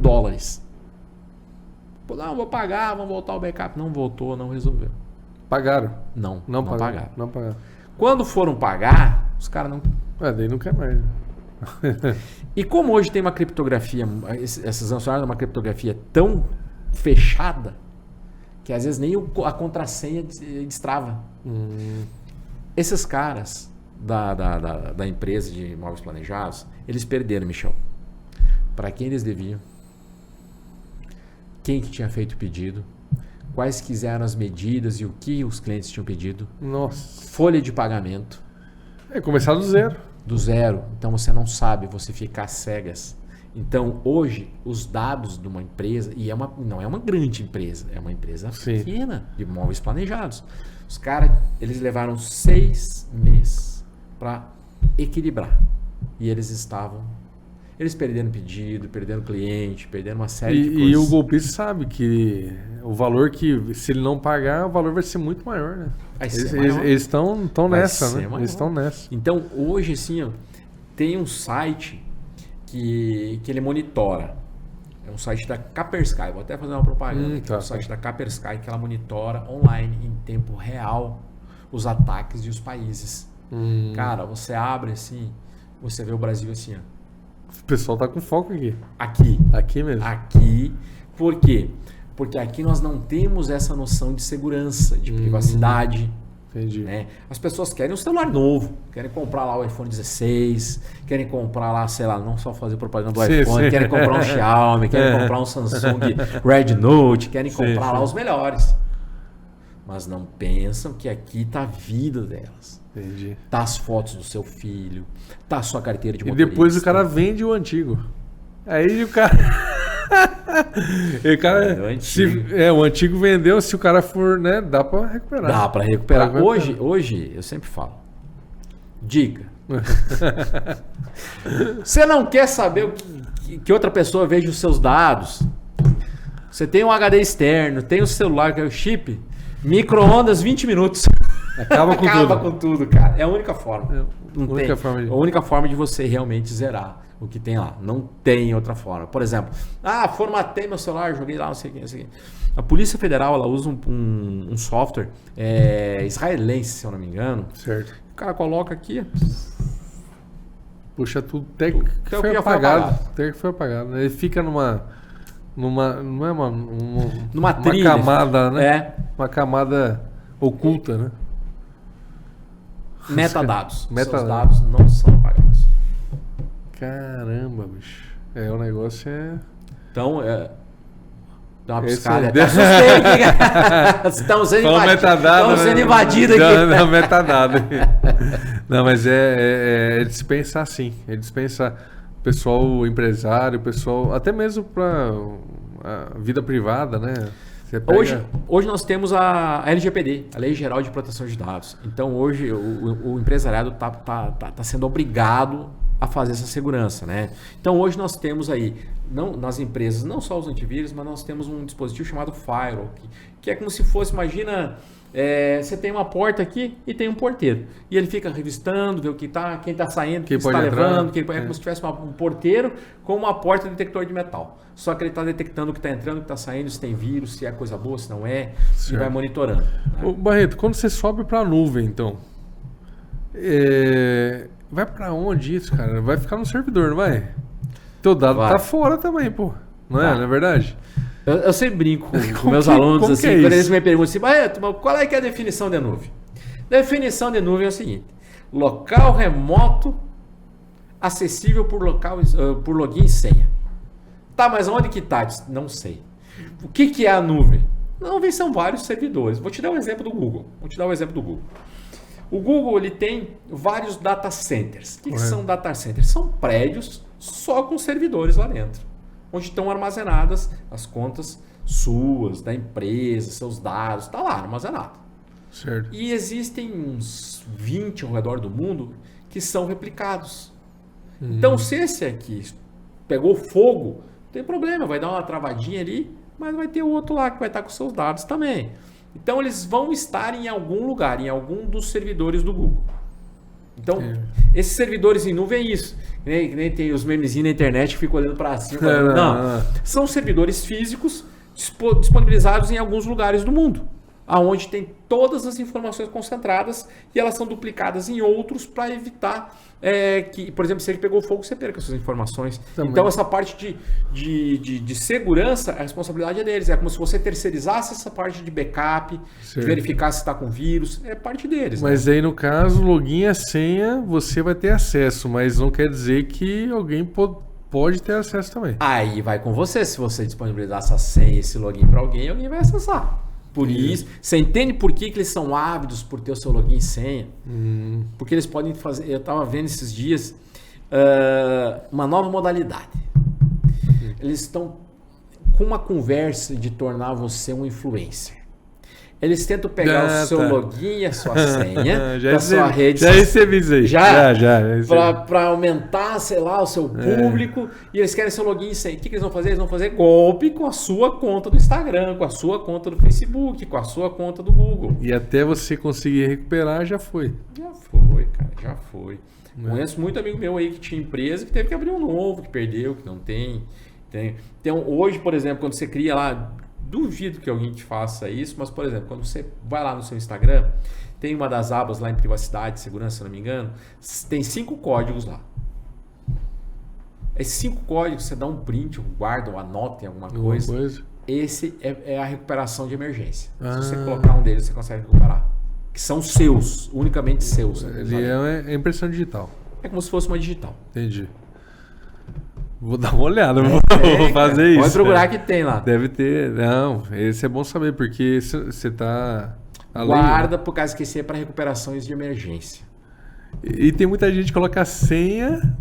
Pô, não, vou pagar, vamos voltar o backup. Não voltou, não resolveu. Pagaram? Não pagaram. Não pagaram. Quando foram pagar, os caras não... daí não quer mais. E como hoje tem uma criptografia, essas ransomware uma criptografia tão fechada, que às vezes nem a contrassenha destrava. Esses caras da empresa de móveis planejados, eles perderam, Michel. Para quem eles deviam? Quem que tinha feito o pedido? quais que eram as medidas e o que os clientes tinham pedido. Nossa. Folha de pagamento. É começar do zero. Do zero. Então você não sabe, você fica às cegas. Então hoje os dados de uma empresa, e não é uma grande empresa, é uma empresa pequena, de móveis planejados. Os caras, eles levaram 6 meses para equilibrar. E eles perdendo pedido, perdendo cliente, perdendo uma série de coisas. E o golpista sabe que o valor que, se ele não pagar, o valor vai ser muito maior, né? Eles estão nessa, né? Eles estão nessa. Então, hoje, assim, ó, tem um site que ele monitora. É um site da Kaspersky. Vou até fazer uma propaganda. É um site da Kaspersky que ela monitora online, em tempo real, os ataques e os países. Cara, você abre assim, você vê o Brasil assim, ó. O pessoal tá com foco aqui. Aqui mesmo. Aqui. Por quê? Porque aqui nós não temos essa noção de segurança, de privacidade. Entendi. Né? As pessoas querem um celular novo, querem comprar lá o iPhone 16, querem comprar lá, sei lá, não só fazer propaganda do iPhone, querem comprar um Xiaomi, querem comprar um Samsung Red Note, querem comprar lá os melhores. Mas não pensam que aqui tá a vida delas. Entendi. Tá as fotos do seu filho, tá a sua carteira de motorista. E depois o cara vende o antigo. Aí o cara... o antigo vendeu, se o cara for, né, dá pra recuperar. Dá pra recuperar. Hoje, eu sempre falo. Dica. Você não quer saber que outra pessoa veja os seus dados? Você tem um HD externo, tem o celular que é o chip, micro-ondas 20 minutos. Acaba com tudo, cara. É a única forma. A única forma de você realmente zerar o que tem lá. Não tem outra forma. Por exemplo, formatei meu celular, joguei lá, não sei o que. A Polícia Federal, ela usa um software israelense, se eu não me engano. Certo. O cara coloca aqui. Puxa tudo, até que foi apagado. Até que foi apagado. Ele fica numa trilha, camada, né? Uma camada oculta, né? Metadados. Seus dados não são apagados. Caramba, bicho. O negócio é... Então, dá uma piscada. Até assustei aqui, cara. Estamos sendo invadidos aqui. Não, metadado. Não, mas é de se pensar assim. É de se pensar. Pessoal empresário, pessoal... Até mesmo para a vida privada, né? Hoje nós temos a LGPD, a Lei Geral de Proteção de Dados. Então hoje o empresariado tá sendo obrigado a fazer essa segurança, né? Então hoje nós temos aí, nas empresas, não só os antivírus, mas nós temos um dispositivo chamado Firewall, que é como se fosse, imagina, você tem uma porta aqui e tem um porteiro. E ele fica revistando, vê quem está saindo, quem está levando, é como se tivesse um porteiro com uma porta detector de metal. Só que ele está detectando o que está entrando, o que está saindo, se tem vírus, se é coisa boa, se não é, e vai monitorando. Né? Barreto, quando você sobe para a nuvem, então, vai para onde isso, cara? Vai ficar no servidor, não vai? Teu dado tá fora também, pô. Não é verdade? Eu sempre brinco com meus alunos assim, quando eles me perguntam assim, Barreto, qual é que é a definição de nuvem? Definição de nuvem é o seguinte: local remoto acessível por login e senha. Tá, mas onde que tá? Não sei. O que é a nuvem? A nuvem são vários servidores. Vou te dar um exemplo do Google. O Google ele tem vários data centers. O que são data centers? São prédios só com servidores lá dentro, onde estão armazenadas as contas suas, da empresa, seus dados, está lá armazenado. Certo. E existem uns 20 ao redor do mundo que são replicados. Então, se esse aqui pegou fogo, não tem problema, vai dar uma travadinha ali, mas vai ter o outro lá que vai estar com seus dados também. Então, eles vão estar em algum lugar, em algum dos servidores do Google. Então, esses servidores em nuvem é isso. Nem tem os memezinhos na internet que ficam olhando para cima. Não. São servidores físicos disponibilizados em alguns lugares do mundo, aonde tem todas as informações concentradas e elas são duplicadas em outros para evitar que, por exemplo, se ele pegou fogo, você perca suas informações. Também. Então, essa parte de segurança, a responsabilidade é deles. É como se você terceirizasse essa parte de backup, de verificar se está com vírus. É parte deles. Mas aí, no caso, login e a senha, você vai ter acesso, mas não quer dizer que alguém pode ter acesso também. Aí vai com você. Se você disponibilizar essa senha e esse login para alguém vai acessar. Por isso, você entende por que eles são ávidos por ter o seu login e senha? Porque eles podem fazer, eu estava vendo esses dias, uma nova modalidade. Eles estão com uma conversa de tornar você um influencer. Eles tentam pegar o seu login e a sua senha da sua rede. Já recebi isso aí. Já. Para aumentar, sei lá, o seu público. E eles querem seu login e senha. O que eles vão fazer? Eles vão fazer golpe com a sua conta do Instagram, com a sua conta do Facebook, com a sua conta do Google. E até você conseguir recuperar, já foi. Já foi, cara. Já foi. Conheço muito amigo meu aí que tinha empresa que teve que abrir um novo, que perdeu, que não tem. Então, hoje, por exemplo, quando você cria lá... Duvido que alguém te faça isso, mas, por exemplo, quando você vai lá no seu Instagram, tem uma das abas lá em privacidade e segurança, se não me engano, tem 5 códigos lá. Esses 5 códigos, você dá um print, guarda ou anota em alguma coisa. Esse é a recuperação de emergência. Se você colocar um deles, você consegue recuperar. Que são seus, unicamente seus. Ele é impressão digital. É como se fosse uma digital. Entendi. Vou dar uma olhada, vou fazer isso. Pode procurar que tem lá. Deve ter. Não, esse é bom saber, porque você tá... Guarda, por causa que esse é para recuperações de emergência. E tem muita gente que coloca a senha,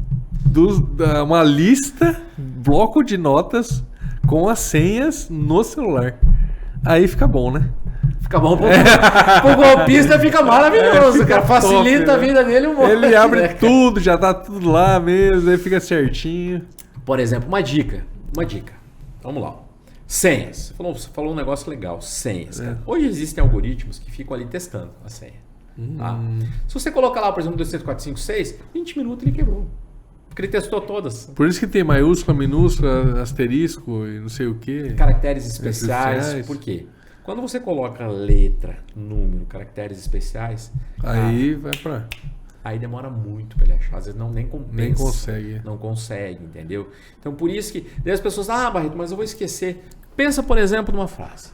uma lista, bloco de notas com as senhas no celular. Aí fica bom, né? Fica bom pro golpista, fica maravilhoso, fica cara. Facilita top, a vida dele um monte. Ele abre tudo, já tá tudo lá mesmo, aí fica certinho. Por exemplo, uma dica. Vamos lá. Senhas. Você falou um negócio legal. Senhas. Hoje existem algoritmos que ficam ali testando a senha. Tá? Se você colocar lá, por exemplo, 20456, 20 minutos ele quebrou. Porque ele testou todas. Por isso que tem maiúscula, minúscula, asterisco e não sei o quê. Caracteres especiais. Por quê? Quando você coloca letra, número, caracteres especiais... Aí vai pra... Aí demora muito pra ele achar. Às vezes nem compensa. Nem consegue. Não consegue, entendeu? Então por isso que... Daí as pessoas... Barreto, mas eu vou esquecer. Pensa, por exemplo, numa frase.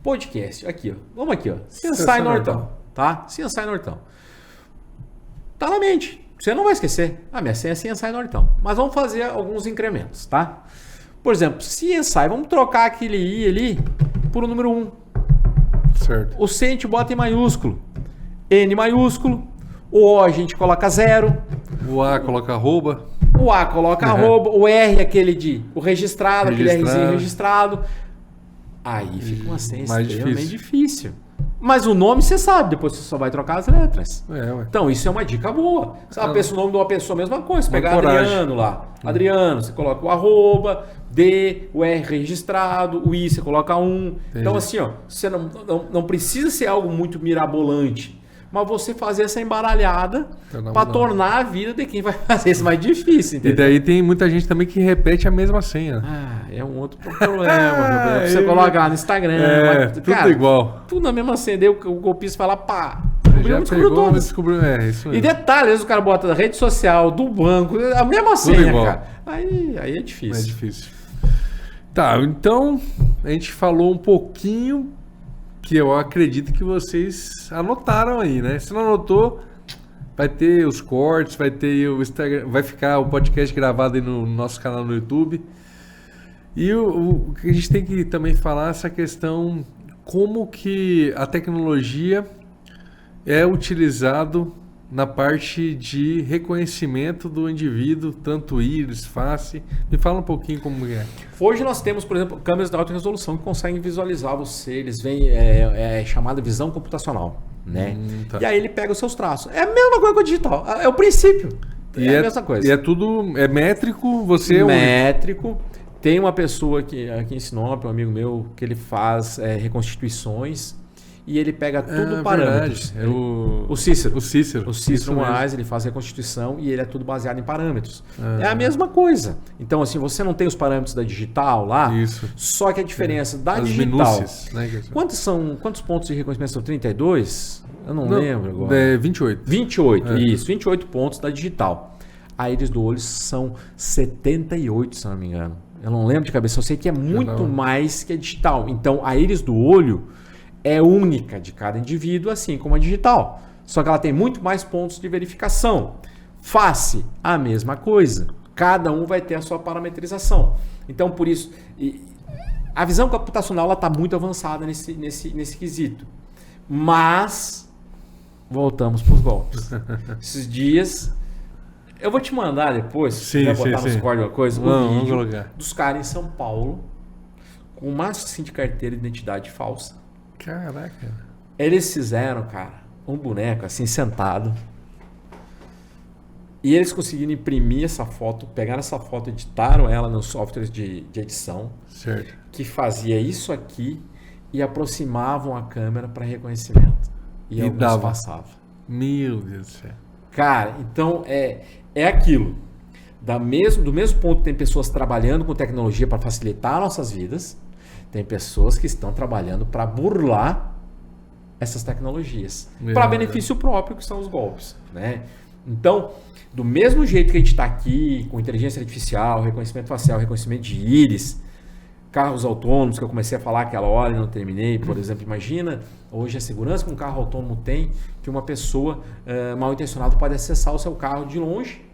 Podcast. Aqui, ó. Vamos aqui, ó. Ciansai Nortão. Tá? Ciansai Nortão. Tá na mente. Você não vai esquecer. Minha senha é Ciansai Nortão. Mas vamos fazer alguns incrementos, tá? Por exemplo, Ciansai. Vamos trocar aquele I ali por o número 1. Certo. O C a gente bota em maiúsculo. N maiúsculo. O O a gente coloca 0. O A coloca arroba. O A coloca arroba. O R aquele o registrado, aquele Rzinho registrado. Aí fica uma senha extremamente difícil. Mas o nome você sabe, depois você só vai trocar as letras. Então isso é uma dica boa. O nome de uma pessoa, mesma coisa. Você pega Adriano lá. Adriano, você coloca o arroba, D, o R registrado, o I você coloca 1. Entendi. Então assim, ó, você não precisa ser algo muito mirabolante. Mas você fazer essa embaralhada para tornar a vida de quem vai fazer isso mais difícil, entendeu? E daí tem muita gente também que repete a mesma senha. É um outro problema. Você coloca lá no Instagram. Tudo cara, igual. Tudo na mesma senha. Daí o golpista fala, descobriu todas. Isso mesmo. E detalhe, às vezes o cara bota da rede social, do banco, a mesma senha, cara. Aí é difícil. É difícil. Tá, então a gente falou um pouquinho... que eu acredito que vocês anotaram aí, né? Se não anotou, vai ter os cortes, vai ter o Instagram, vai ficar o podcast gravado aí no nosso canal no YouTube. E o que a gente tem que também falar é essa questão, como que a tecnologia é utilizado na parte de reconhecimento do indivíduo, tanto íris, face. Me fala um pouquinho como é. Hoje nós temos, por exemplo, câmeras de alta resolução que conseguem vizualizar você. Eles vêm, chamada visão computacional, né? Tá. E aí ele pega os seus traços. É a mesma coisa com a digital. É o princípio. É a mesma coisa. E é tudo métrico, você é métrico. Tem uma pessoa aqui em Sinop, um amigo meu, que ele faz reconstituições. E ele pega tudo parâmetros. O Cícero. O Cícero Moraes, ele faz reconstituição e ele é tudo baseado em parâmetros. É a mesma coisa. Então, assim, você não tem os parâmetros da digital lá, só que a diferença da digital... Minúcias, né? Quantos pontos de reconhecimento são? 32? Eu não lembro agora. É 28. 28, isso. 28 pontos da digital. A íris do olho são 78, se não me engano. Eu não lembro de cabeça, eu sei que é muito mais que a digital. Então, a íris do olho... é única de cada indivíduo, assim como a digital. Só que ela tem muito mais pontos de verificação. Face, a mesma coisa. Cada um vai ter a sua parametrização. Então, por isso, A visão computacional ela está muito avançada nesse quesito. Mas, voltamos para os golpes. Esses dias, eu vou te mandar depois, se quiser botar nos códigos uma coisa, um vídeo dos caras em São Paulo, com uma assim de carteira de identidade falsa. Caraca. Eles fizeram, cara, um boneco assim, sentado. E eles conseguiram imprimir essa foto, pegaram essa foto, editaram ela nos softwares de edição. Certo. Que fazia isso aqui e aproximavam a câmera para reconhecimento. E alguns dava. passava. Meu Deus do céu. Cara, então é aquilo. Do mesmo ponto que tem pessoas trabalhando com tecnologia para facilitar nossas vidas, tem pessoas que estão trabalhando para burlar essas tecnologias. Para benefício próprio, que são os golpes. Né? Então, do mesmo jeito que a gente está aqui, com inteligência artificial, reconhecimento facial, reconhecimento de íris, carros autônomos, que eu comecei a falar aquela hora e não terminei, por exemplo, imagina hoje a segurança que um carro autônomo tem, que uma pessoa mal intencionada pode acessar o seu carro de longe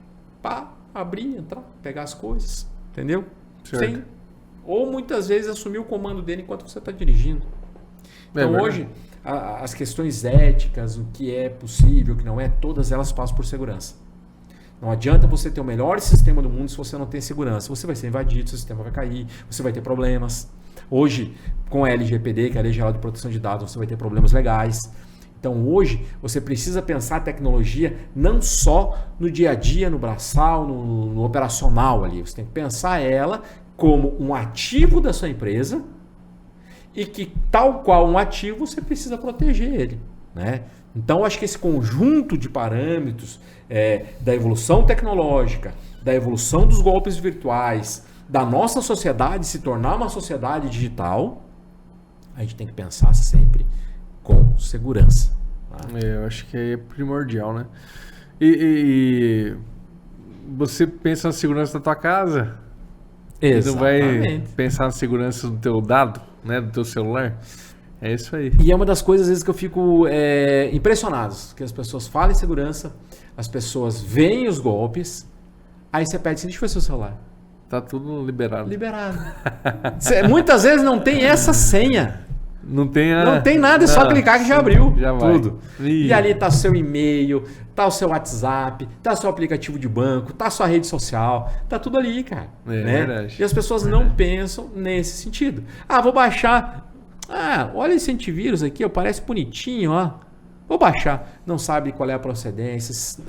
para abrir, entrar, pegar as coisas, entendeu? Sim. Ou muitas vezes assumir o comando dele enquanto você está dirigindo. Então hoje, as questões éticas, o que é possível, o que não é, todas elas passam por segurança. Não adianta você ter o melhor sistema do mundo se você não tem segurança. Você vai ser invadido, seu sistema vai cair, você vai ter problemas. Hoje, com a LGPD, que é a Lei Geral de Proteção de Dados, você vai ter problemas legais. Então, hoje, você precisa pensar a tecnologia não só no dia a dia, no braçal, no operacional ali. Você tem que pensar ela como um ativo da sua empresa e que, tal qual um ativo, você precisa proteger ele, né? Então, acho que esse conjunto de parâmetros da evolução tecnológica, da evolução dos golpes virtuais, da nossa sociedade se tornar uma sociedade digital, a gente tem que pensar sempre com segurança. Tá? Eu acho que é primordial, né? E você pensa na segurança da tua casa? Exatamente. Não vai pensar na segurança do teu dado, né? Do teu celular? É isso aí. E é uma das coisas, às vezes, que eu fico impressionado. Que as pessoas falam em segurança, as pessoas veem os golpes, aí você pede assim, deixa eu ver seu celular. Tá tudo liberado. Liberado. Muitas vezes não tem essa senha. Não tem nada, é só clicar que já abriu. Já vai. Tudo. E ali tá seu e-mail, tá o seu WhatsApp, tá seu aplicativo de banco, tá sua rede social, tá tudo ali, cara. É né? verdade. E as pessoas não pensam nesse sentido. Vou baixar. Olha esse antivírus aqui, parece bonitinho, ó. Vou baixar. Não sabe qual é a procedência.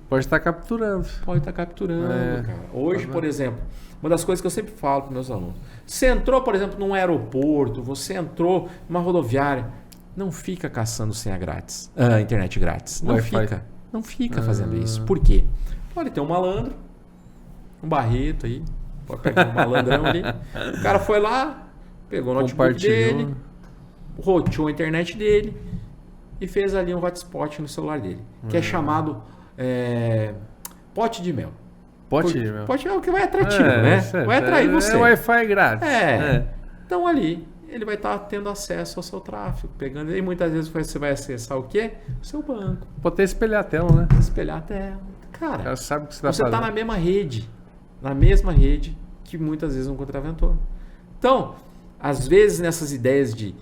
Pode estar capturando. Pode estar capturando, cara. Hoje, por exemplo, uma das coisas que eu sempre falo para meus alunos. Você entrou, por exemplo, num aeroporto, você entrou numa rodoviária, não fica caçando senha grátis, internet grátis. Não fica fazendo isso. Por quê? Pode ter um malandro, um barreto aí, pode pegar um malandrão ali. O cara foi lá, pegou o notebook dele, roteou a internet dele e fez ali um hotspot no celular dele, que é chamado pote de mel. Pote de mel? Pote de mel que vai atrativo, né? Vai atrair você. É Wi-Fi grátis. Então ali, ele vai estar tendo acesso ao seu tráfego, pegando. E muitas vezes você vai acessar o quê? O seu banco. Pode até espelhar a tela, né? Espelhar a tela. Cara, sabe o que você está na mesma rede que muitas vezes um contraventor. Então, às vezes nessas ideias de...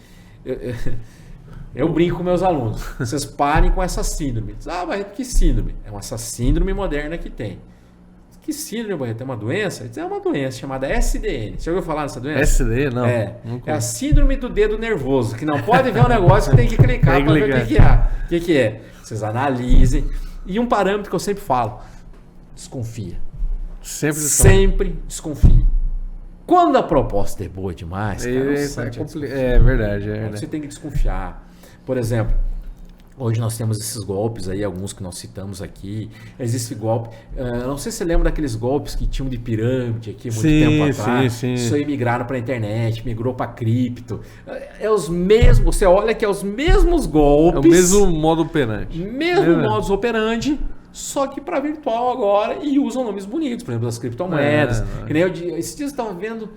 Eu brinco com meus alunos. Vocês parem com essa síndrome. Mas que síndrome? É essa síndrome moderna que tem. Que síndrome, Barreto? É uma doença? É uma doença chamada SDN. Você já ouviu falar nessa doença? SDN? Não. É a síndrome do dedo nervoso, que não pode ver um negócio que tem que clicar para ver o que é. O que é? Vocês analisem. E um parâmetro que eu sempre falo. Desconfia. Sempre desconfia. Quando a proposta é boa demais, cara, é verdade. Você tem que desconfiar. Por exemplo, hoje nós temos esses golpes aí, alguns que nós citamos aqui. Existe golpe. Não sei se você lembra daqueles golpes que tinham de pirâmide aqui muito tempo atrás. Sim. Isso aí migraram para a internet, migrou para cripto. É os mesmos. Você olha que é os mesmos golpes. É o mesmo modo operandi. Modus operandi. Só que para virtual agora e usam nomes bonitos, por exemplo, das criptomoedas. Que nem esses dias eu estava vendo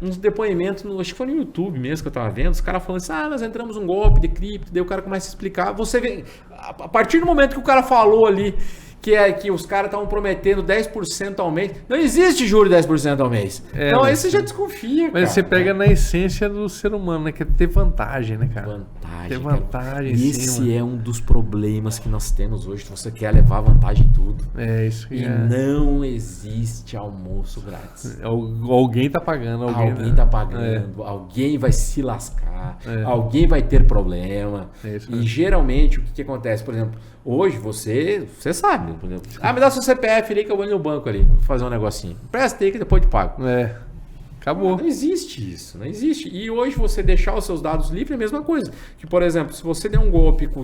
uns depoimentos, acho que foi no YouTube mesmo que eu estava vendo, os caras falando assim, nós entramos num golpe de cripto, daí o cara começa a explicar, você vê, a partir do momento que o cara falou ali que os caras estavam prometendo 10% ao mês. Não existe juro de 10% ao mês. Então aí você já desconfia, cara. Mas você pega na essência do ser humano, né? Que é ter vantagem, né, cara? Ter vantagem, sim. Esse é um dos problemas que nós temos hoje. Você quer levar vantagem em tudo. É isso que E não existe almoço grátis. Alguém tá pagando. Alguém tá pagando. Alguém vai se lascar. Alguém vai ter problema. E geralmente o que acontece? Por exemplo, hoje você sabe. Por exemplo, me dá seu CPF ali que eu vou no banco ali. Vou fazer um negocinho. Presta aí que depois eu te pago. Acabou. Não existe isso, não existe. E hoje você deixar os seus dados livres é a mesma coisa. Que, por exemplo, se você der um golpe com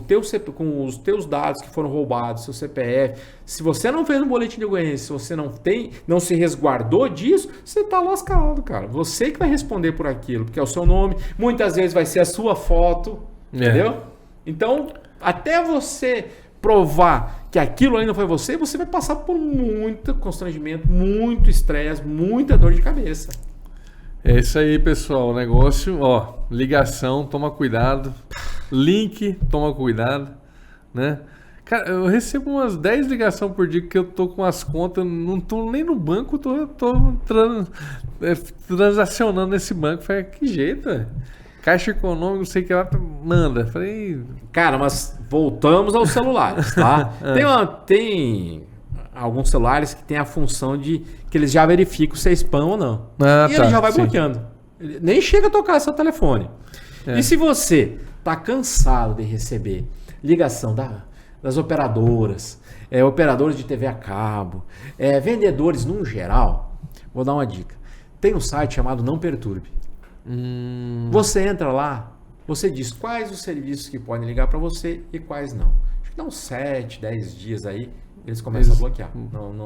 os teus dados que foram roubados, seu CPF, se você não fez um boletim de ocorrência, se você não se resguardou disso, você tá lascado, cara. Você que vai responder por aquilo, porque é o seu nome, muitas vezes vai ser a sua foto, entendeu? Então, até você provar que aquilo ainda foi você vai passar por muito constrangimento, muito estresse, muita dor de cabeça. É isso aí, pessoal. O negócio, ligação, toma cuidado. Link, toma cuidado, né? Cara, eu recebo umas 10 ligações por dia que eu tô com as contas, não tô nem no banco, tô transacionando nesse banco. Falei, que jeito, velho? Caixa Econômica, não sei o que lá, manda. Falei... Cara, mas voltamos aos celulares, tá? Tem alguns celulares que tem a função de que eles já verificam se é spam ou não. E ele já vai bloqueando. Ele nem chega a tocar seu telefone. E se você tá cansado de receber ligação das operadoras, operadores de TV a cabo, vendedores no geral, vou dar uma dica. Tem um site chamado Não Perturbe. Você entra lá, você diz quais os serviços que podem ligar para você e quais não. Acho que dá uns 7, 10 dias aí, eles começam a bloquear.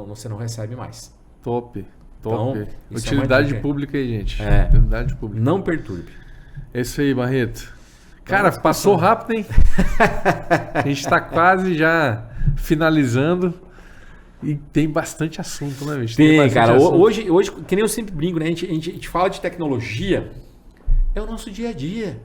Você não recebe mais. Top. Então, utilidade pública aí, gente. Utilidade pública. Não perturbe. É isso aí, Barreto. Cara, passou rápido, hein? A gente tá quase já finalizando. E tem bastante assunto, né, bicho? Tem cara. Hoje, que nem eu sempre brinco, né? A gente fala de tecnologia, é o nosso dia a dia.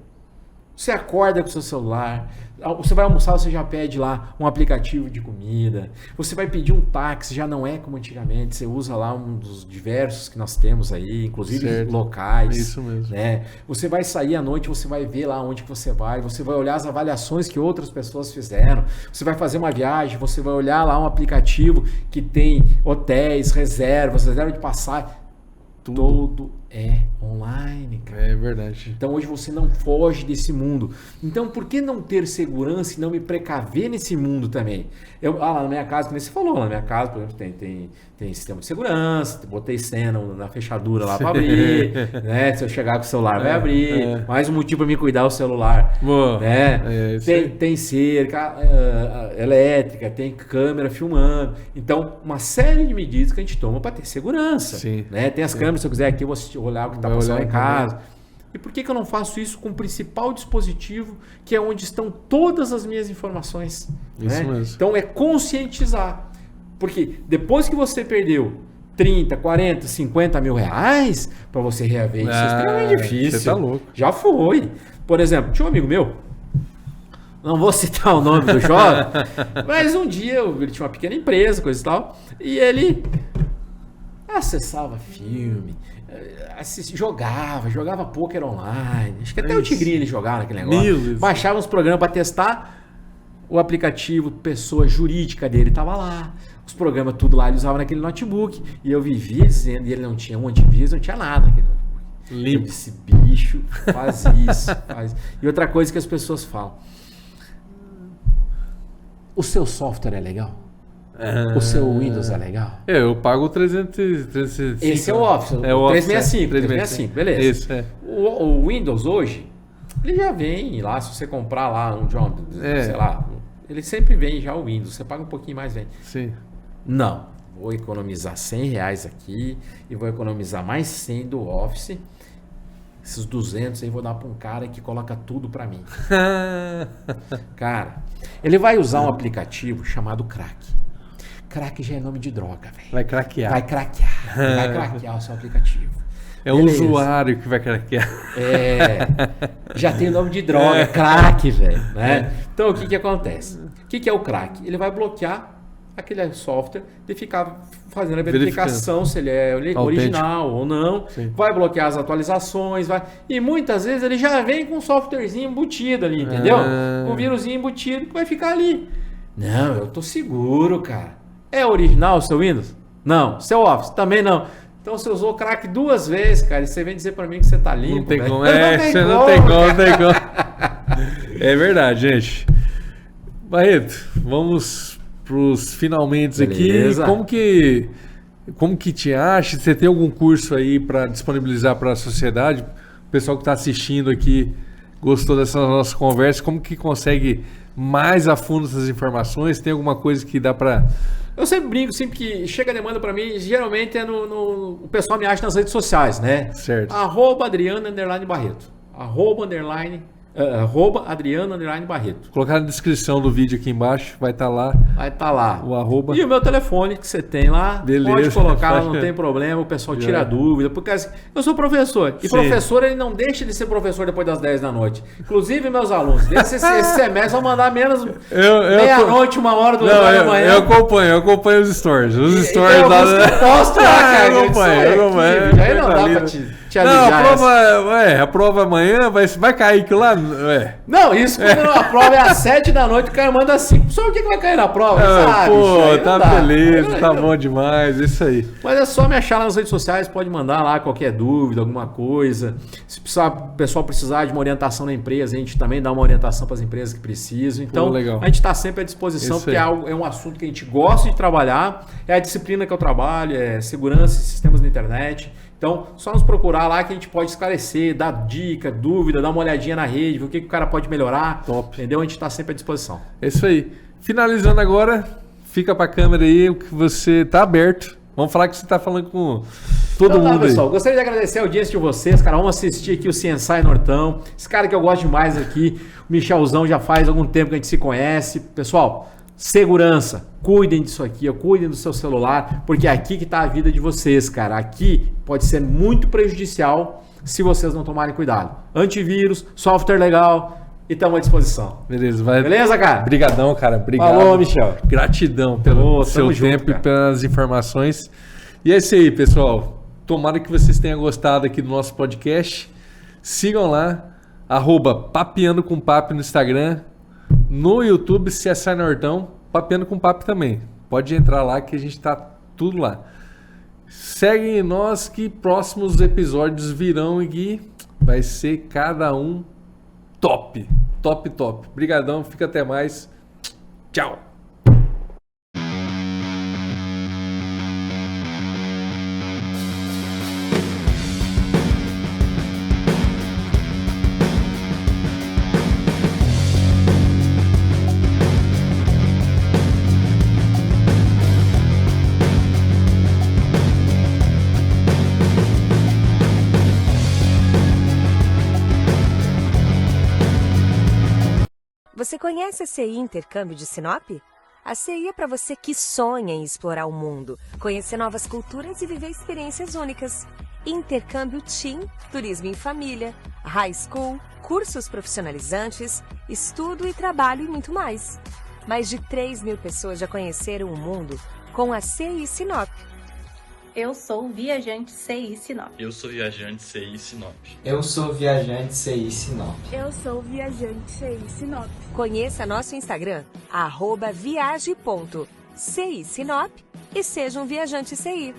Você acorda com o seu celular, você vai almoçar, você já pede lá um aplicativo de comida, você vai pedir um táxi, já não é como antigamente, você usa lá um dos diversos que nós temos aí, inclusive locais. Isso mesmo. Né? Você vai sair à noite, você vai ver lá onde que você vai olhar as avaliações que outras pessoas fizeram, você vai fazer uma viagem, você vai olhar lá um aplicativo que tem hotéis, reserva de passagem. Tudo é online, cara. É verdade. Então hoje você não foge desse mundo. Então por que não ter segurança e não me precaver nesse mundo também? Lá na minha casa, como você falou, na minha casa, por exemplo, tem sistema de segurança, botei senha na fechadura lá para abrir, né? Se eu chegar com o celular, vai abrir. Mais um motivo para me cuidar do celular. Né? Tem cerca elétrica, tem câmera filmando. Então, uma série de medidas que a gente toma para ter segurança. Sim. Né? Tem as câmeras, se eu quiser aqui, eu vou olhar o que está passando lá em casa. E por que eu não faço isso com o principal dispositivo, que é onde estão todas as minhas informações? Isso né? mesmo. Então é conscientizar. Porque depois que você perdeu 30, 40, 50 mil reais, para você reaver isso é extremamente difícil. Você tá louco. Já foi. Por exemplo, tinha um amigo meu, não vou citar o nome do jovem, mas um dia ele tinha uma pequena empresa, coisa e tal, e ele acessava filme, jogava poker online. Acho que até o Tigrinho ele jogava naquele negócio. Baixava uns programas para testar. O aplicativo, pessoa jurídica dele estava lá. Os programas tudo lá ele usava naquele notebook. E eu vivia dizendo, e ele não tinha um antivírus, não tinha nada naquele notebook. Eu disse, bicho, faz isso. E outra coisa que as pessoas falam. O seu software é legal? O seu Windows é legal? Eu pago 365. Esse é o Office, o 365, beleza. Isso, o Windows hoje, ele já vem lá, se você comprar lá um John, sei lá, ele sempre vem já o Windows, você paga um pouquinho mais, vem. Sim. Não, vou economizar R$100 aqui e vou economizar mais 100 do Office. Esses 200 aí vou dar para um cara que coloca tudo para mim. Cara, ele vai usar um aplicativo chamado Crack. Crack já é nome de droga, velho. Vai craquear. Vai craquear o seu aplicativo. É o usuário que vai craquear. Já tem o nome de droga, crack, velho. Né? Então, o que acontece? O que é o crack? Ele vai bloquear aquele software de ficar fazendo a verificação se ele é original ou não, Sim. vai bloquear as atualizações, e muitas vezes ele já vem com um softwarezinho embutido ali, entendeu? Com um vírusinho embutido que vai ficar ali. Não, eu tô seguro, cara. É original o seu Windows? Não. Seu Office? Também não. Então você usou o crack 2 vezes, cara, e você vem dizer pra mim que você tá limpo. Não tem velho. como. Você não tem como. É verdade, gente. Barreto, vamos pros finalmente aqui. Beleza. Como que te acha? Você tem algum curso aí para disponibilizar para a sociedade? O pessoal que está assistindo aqui gostou dessa nossa conversa. Como que consegue mais a fundo essas informações? Tem alguma coisa que dá para... Eu sempre brinco, sempre que chega a demanda para mim, geralmente é o pessoal me acha nas redes sociais, né? Certo. @Adriano_Barreto. @Adriano_Barreto. Colocar na descrição do vídeo aqui embaixo, vai estar lá. Vai estar lá. O arroba. E o meu telefone que você tem lá, Beleza. pode colocar, não tem problema, o pessoal tira dúvida, porque assim, eu sou professor, e Sim. professor ele não deixa de ser professor depois das 10 da noite. Inclusive meus alunos, esse semestre vão mandar menos meia-noite, 1h, 2h da manhã. Eu acompanho os stories. Os stories tem lá. alguns que postam lá, cara. Eu acompanho. Aí não dá pra te aliviar. Não, a prova amanhã vai cair aquilo lá. Não, isso quando a prova é às 7 da noite, o cara manda 5. Só o que vai cair na prova, sabe? Pô, tá beleza, tá bom demais, isso aí. Mas é só me achar lá nas redes sociais, pode mandar lá qualquer dúvida, alguma coisa. Se o pessoal precisar de uma orientação na empresa, a gente também dá uma orientação para as empresas que precisam. Então, legal. a gente está sempre à disposição, Isso porque aí. é um assunto que a gente gosta de trabalhar, é a disciplina que eu trabalho, é segurança e sistemas da internet. Então, só nos procurar lá que a gente pode esclarecer, dar dica, dúvida, dar uma olhadinha na rede, ver o que o cara pode melhorar. Top. Entendeu? A gente está sempre à disposição. É isso aí. Finalizando agora, fica pra câmera aí o que você tá aberto. Vamos falar que você tá falando com todo Então, mundo pessoal, aí. gostaria de agradecer a audiência de vocês, cara. Vamos assistir aqui o CSI Nortão. Esse cara que eu gosto demais aqui, o Michelzão, já faz algum tempo que a gente se conhece. Pessoal, segurança, cuidem disso aqui, cuidem do seu celular, porque é aqui que está a vida de vocês, cara. Aqui pode ser muito prejudicial se vocês não tomarem cuidado. Antivírus, software legal e estamos à disposição. Beleza, vai. Beleza, cara? Obrigadão, cara. Obrigado. Falou, Michel. Gratidão pelo seu tamo junto, tempo cara. e pelas informações. E é isso aí, pessoal. Tomara que vocês tenham gostado aqui do nosso podcast. Sigam lá, @papeando com papo no Instagram. No YouTube, CSI Nortão, Papeando com Papo também. Pode entrar lá que a gente tá tudo lá. Seguem nós que próximos episódios virão e vai ser cada um top. Top. Obrigadão, fica até mais. Tchau. Você conhece a CI Intercâmbio de Sinop? A CI é para você que sonha em explorar o mundo, conhecer novas culturas e viver experiências únicas. Intercâmbio Team, turismo em família, high school, cursos profissionalizantes, estudo e trabalho e muito mais. Mais de 3.000 pessoas já conheceram o mundo com a CI Sinop. Eu sou viajante CI Sinop. Eu sou viajante CI Sinop. Eu sou viajante CI Sinop. Eu sou viajante CI Sinop. Conheça nosso Instagram, @viage.cisinop e seja um viajante CI.